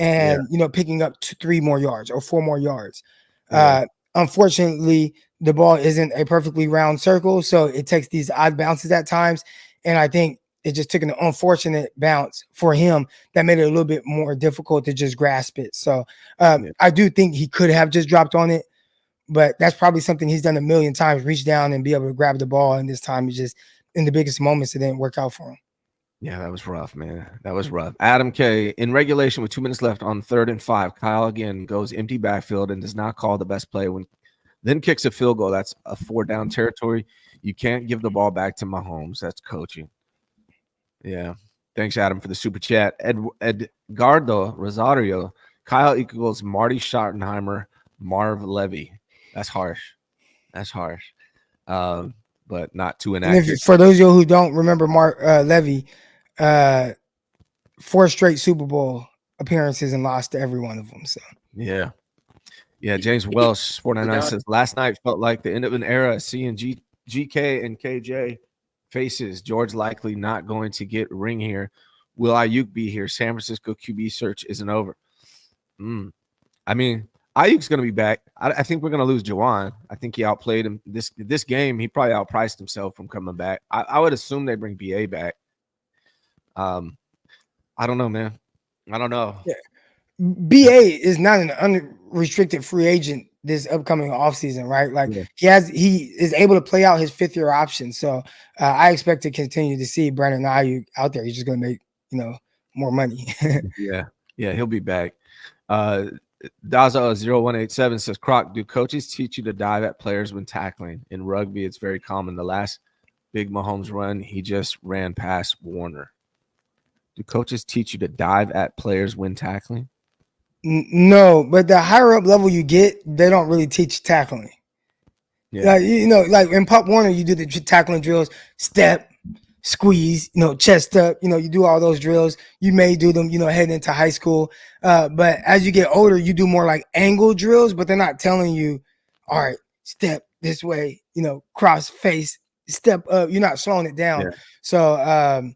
B: and picking up 3 more yards or 4 more yards. Yeah. Unfortunately, the ball isn't a perfectly round circle, so it takes these odd bounces at times. And I think it just took an unfortunate bounce for him that made it a little bit more difficult to just grasp it. So I do think he could have just dropped on it, but that's probably something he's done a million times, reach down and be able to grab the ball. And this time, it's just in the biggest moments, it didn't work out for him.
C: Yeah, that was rough, man. That was rough. Adam K. In regulation with 2 minutes left on 3rd and 5, Kyle again goes empty backfield and does not call the best play then kicks a field goal. That's a 4-down territory. You can't give the ball back to Mahomes. That's coaching. Yeah. Thanks, Adam, for the super chat. Edgardo Rosario. Kyle equals Marty Schottenheimer, Marv Levy. That's harsh. But not too inaccurate.
B: For those of you who don't remember Mark Levy, 4 straight Super Bowl appearances and lost to every one of them. So
C: yeah. James Welsh 499 says last night felt like the end of an era. Seeing GK and KJ faces. George likely not going to get ring here. Will Ayuk be here? San Francisco QB search isn't over. I mean, Ayuk's going to be back. I think we're going to lose Juwan. I think he outplayed him this game. He probably outpriced himself from coming back. I would assume they bring BA back. I don't know, man. I don't know.
B: Yeah. BA is not an unrestricted free agent this upcoming offseason, right? Like he is able to play out his 5th-year option. So I expect to continue to see Brandon Ayuk out there. He's just going to make, more money.
C: Yeah, he'll be back. Daza0187 says, Croc, do coaches teach you to dive at players when tackling? In rugby, it's very common. The last big Mahomes run, he just ran past Warner. Do coaches teach you to dive at players when tackling?
B: No, but the higher up level you get, they don't really teach tackling.
C: Yeah.
B: Like, like in Pop Warner, you do the tackling drills, step, squeeze, chest up, you do all those drills. You may do them, heading into high school. But as you get older, you do more like angle drills, but they're not telling you, all right, step this way, cross face, step up. You're not slowing it down.
C: Yeah.
B: So,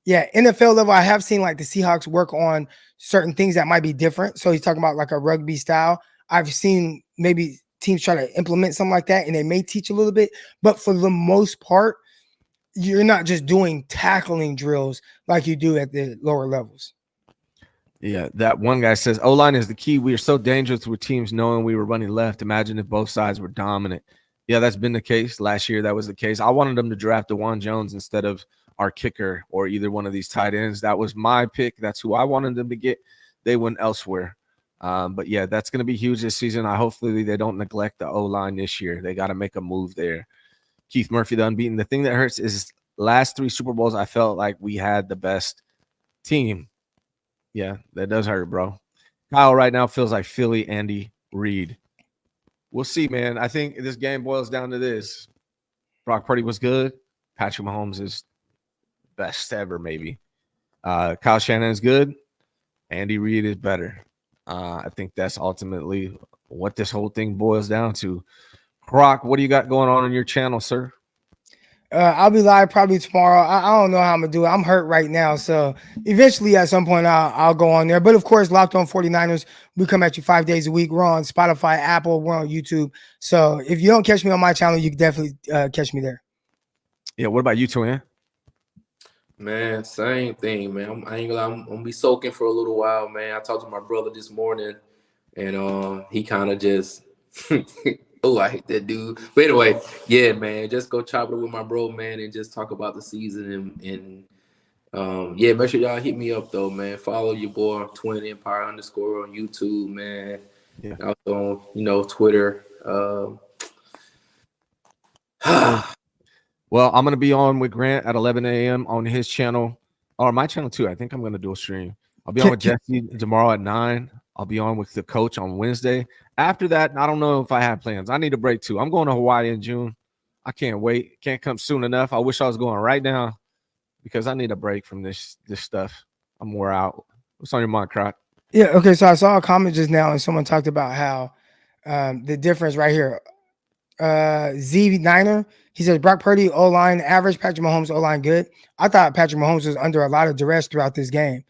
B: NFL level, I have seen like the Seahawks work on certain things that might be different. So he's talking about like a rugby style. I've seen maybe teams try to implement something like that, and they may teach a little bit, but for the most part, you're not just doing tackling drills like you do at the lower levels.
C: Yeah, that one guy says O-line is the key. We are so dangerous with teams knowing we were running left. Imagine if both sides were dominant. Yeah, that's been the case. Last year, that was the case. I wanted them to draft DeJuan Jones instead of our kicker or either one of these tight ends. That was my pick. That's who I wanted them to get. They went elsewhere. But yeah, that's going to be huge this season. Hopefully they don't neglect the O-line this year. They got to make a move there. Keith Murphy, the unbeaten. The thing that hurts is last 3 Super Bowls, I felt like we had the best team. Yeah, that does hurt, bro. Kyle right now feels like Philly Andy Reid. We'll see, man. I think this game boils down to this. Brock Purdy was good. Patrick Mahomes is best ever, maybe. Kyle Shanahan is good. Andy Reid is better. I think that's ultimately what this whole thing boils down to. Croc, what do you got going on your channel, sir?
B: I'll be live probably tomorrow. I don't know how I'm going to do it. I'm hurt right now. So eventually at some point I'll go on there. But of course, Locked On 49ers, we come at you 5 days a week. We're on Spotify, Apple, we're on YouTube. So if you don't catch me on my channel, you can definitely catch me there.
C: Yeah, what about you, Twin?
D: Man, same thing, man. I ain't gonna lie, I'm gonna be soaking for a little while, man. I talked to my brother this morning, and he kind of just, oh, I hate that dude. But anyway, yeah, man, just go chop it with my bro, man, and just talk about the season and yeah, make sure y'all hit me up though, man. Follow your boy Twin Empire _ on YouTube, man.
C: Yeah.
D: Also on Twitter.
C: Well, I'm going to be on with Grant at 11 a.m. on his channel, or my channel too. I think I'm going to do a stream. I'll be on with Jesse tomorrow at 9. I'll be on with the coach on Wednesday. After that, I don't know if I have plans. I need a break too. I'm going to Hawaii in June. I can't wait. Can't come soon enough. I wish I was going right now because I need a break from this stuff. I'm wore out. What's on your mind, Croc?
B: Yeah, okay, so I saw a comment just now and someone talked about how the difference right here. Z9er, he says Brock Purdy O-line average, Patrick Mahomes O-line good. I thought Patrick Mahomes was under a lot of duress throughout this game.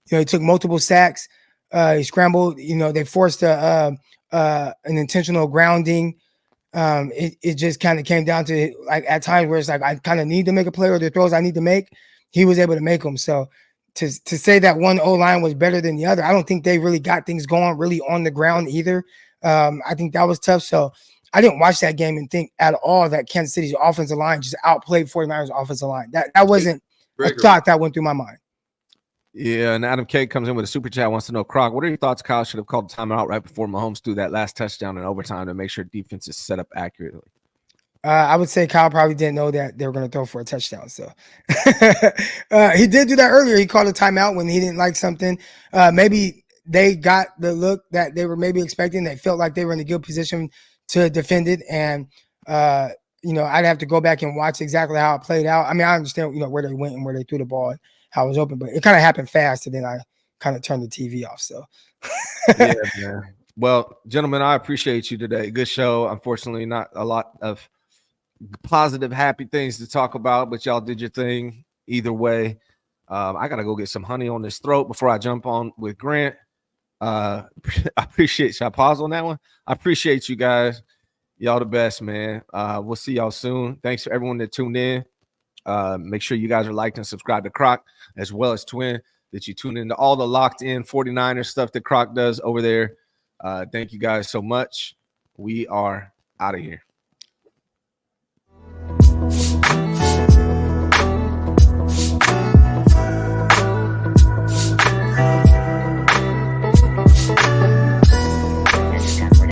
B: He took multiple sacks. He scrambled. They forced an intentional grounding. It just kind of came down to like at times where it's like I kind of need to make a play or the throws I need to make. He was able to make them. So to say that one O-line was better than the other, I don't think they really got things going really on the ground either. I think that was tough. So I didn't watch that game and think at all that Kansas City's offensive line just outplayed 49ers offensive line. That wasn't a thought that went through my mind.
C: Yeah, and Adam K comes in with a super chat, wants to know, Croc, what are your thoughts? Kyle should have called timeout right before Mahomes threw that last touchdown in overtime to make sure defense is set up accurately.
B: I would say Kyle probably didn't know that they were going to throw for a touchdown. So he did do that earlier. He called a timeout when he didn't like something. Maybe they got the look that they were maybe expecting. They felt like they were in a good position to defend it. And, I'd have to go back and watch exactly how it played out. I mean, I understand, where they went and where they threw the ball and how it was open, but it kind of happened fast. And then I kind of turned the TV off. So,
C: yeah, man. Well, gentlemen, I appreciate you today. Good show. Unfortunately, not a lot of positive, happy things to talk about, but y'all did your thing either way. I got to go get some honey on this throat before I jump on with Grant. I appreciate, should I pause on that one? I appreciate you guys. Y'all the best, man. We'll see y'all soon. Thanks for everyone that tuned in. Make sure you guys are liked and subscribed to Croc as well as Twin, that you tune into all the locked in 49er stuff that Croc does over there. Thank you guys so much. We are out of here.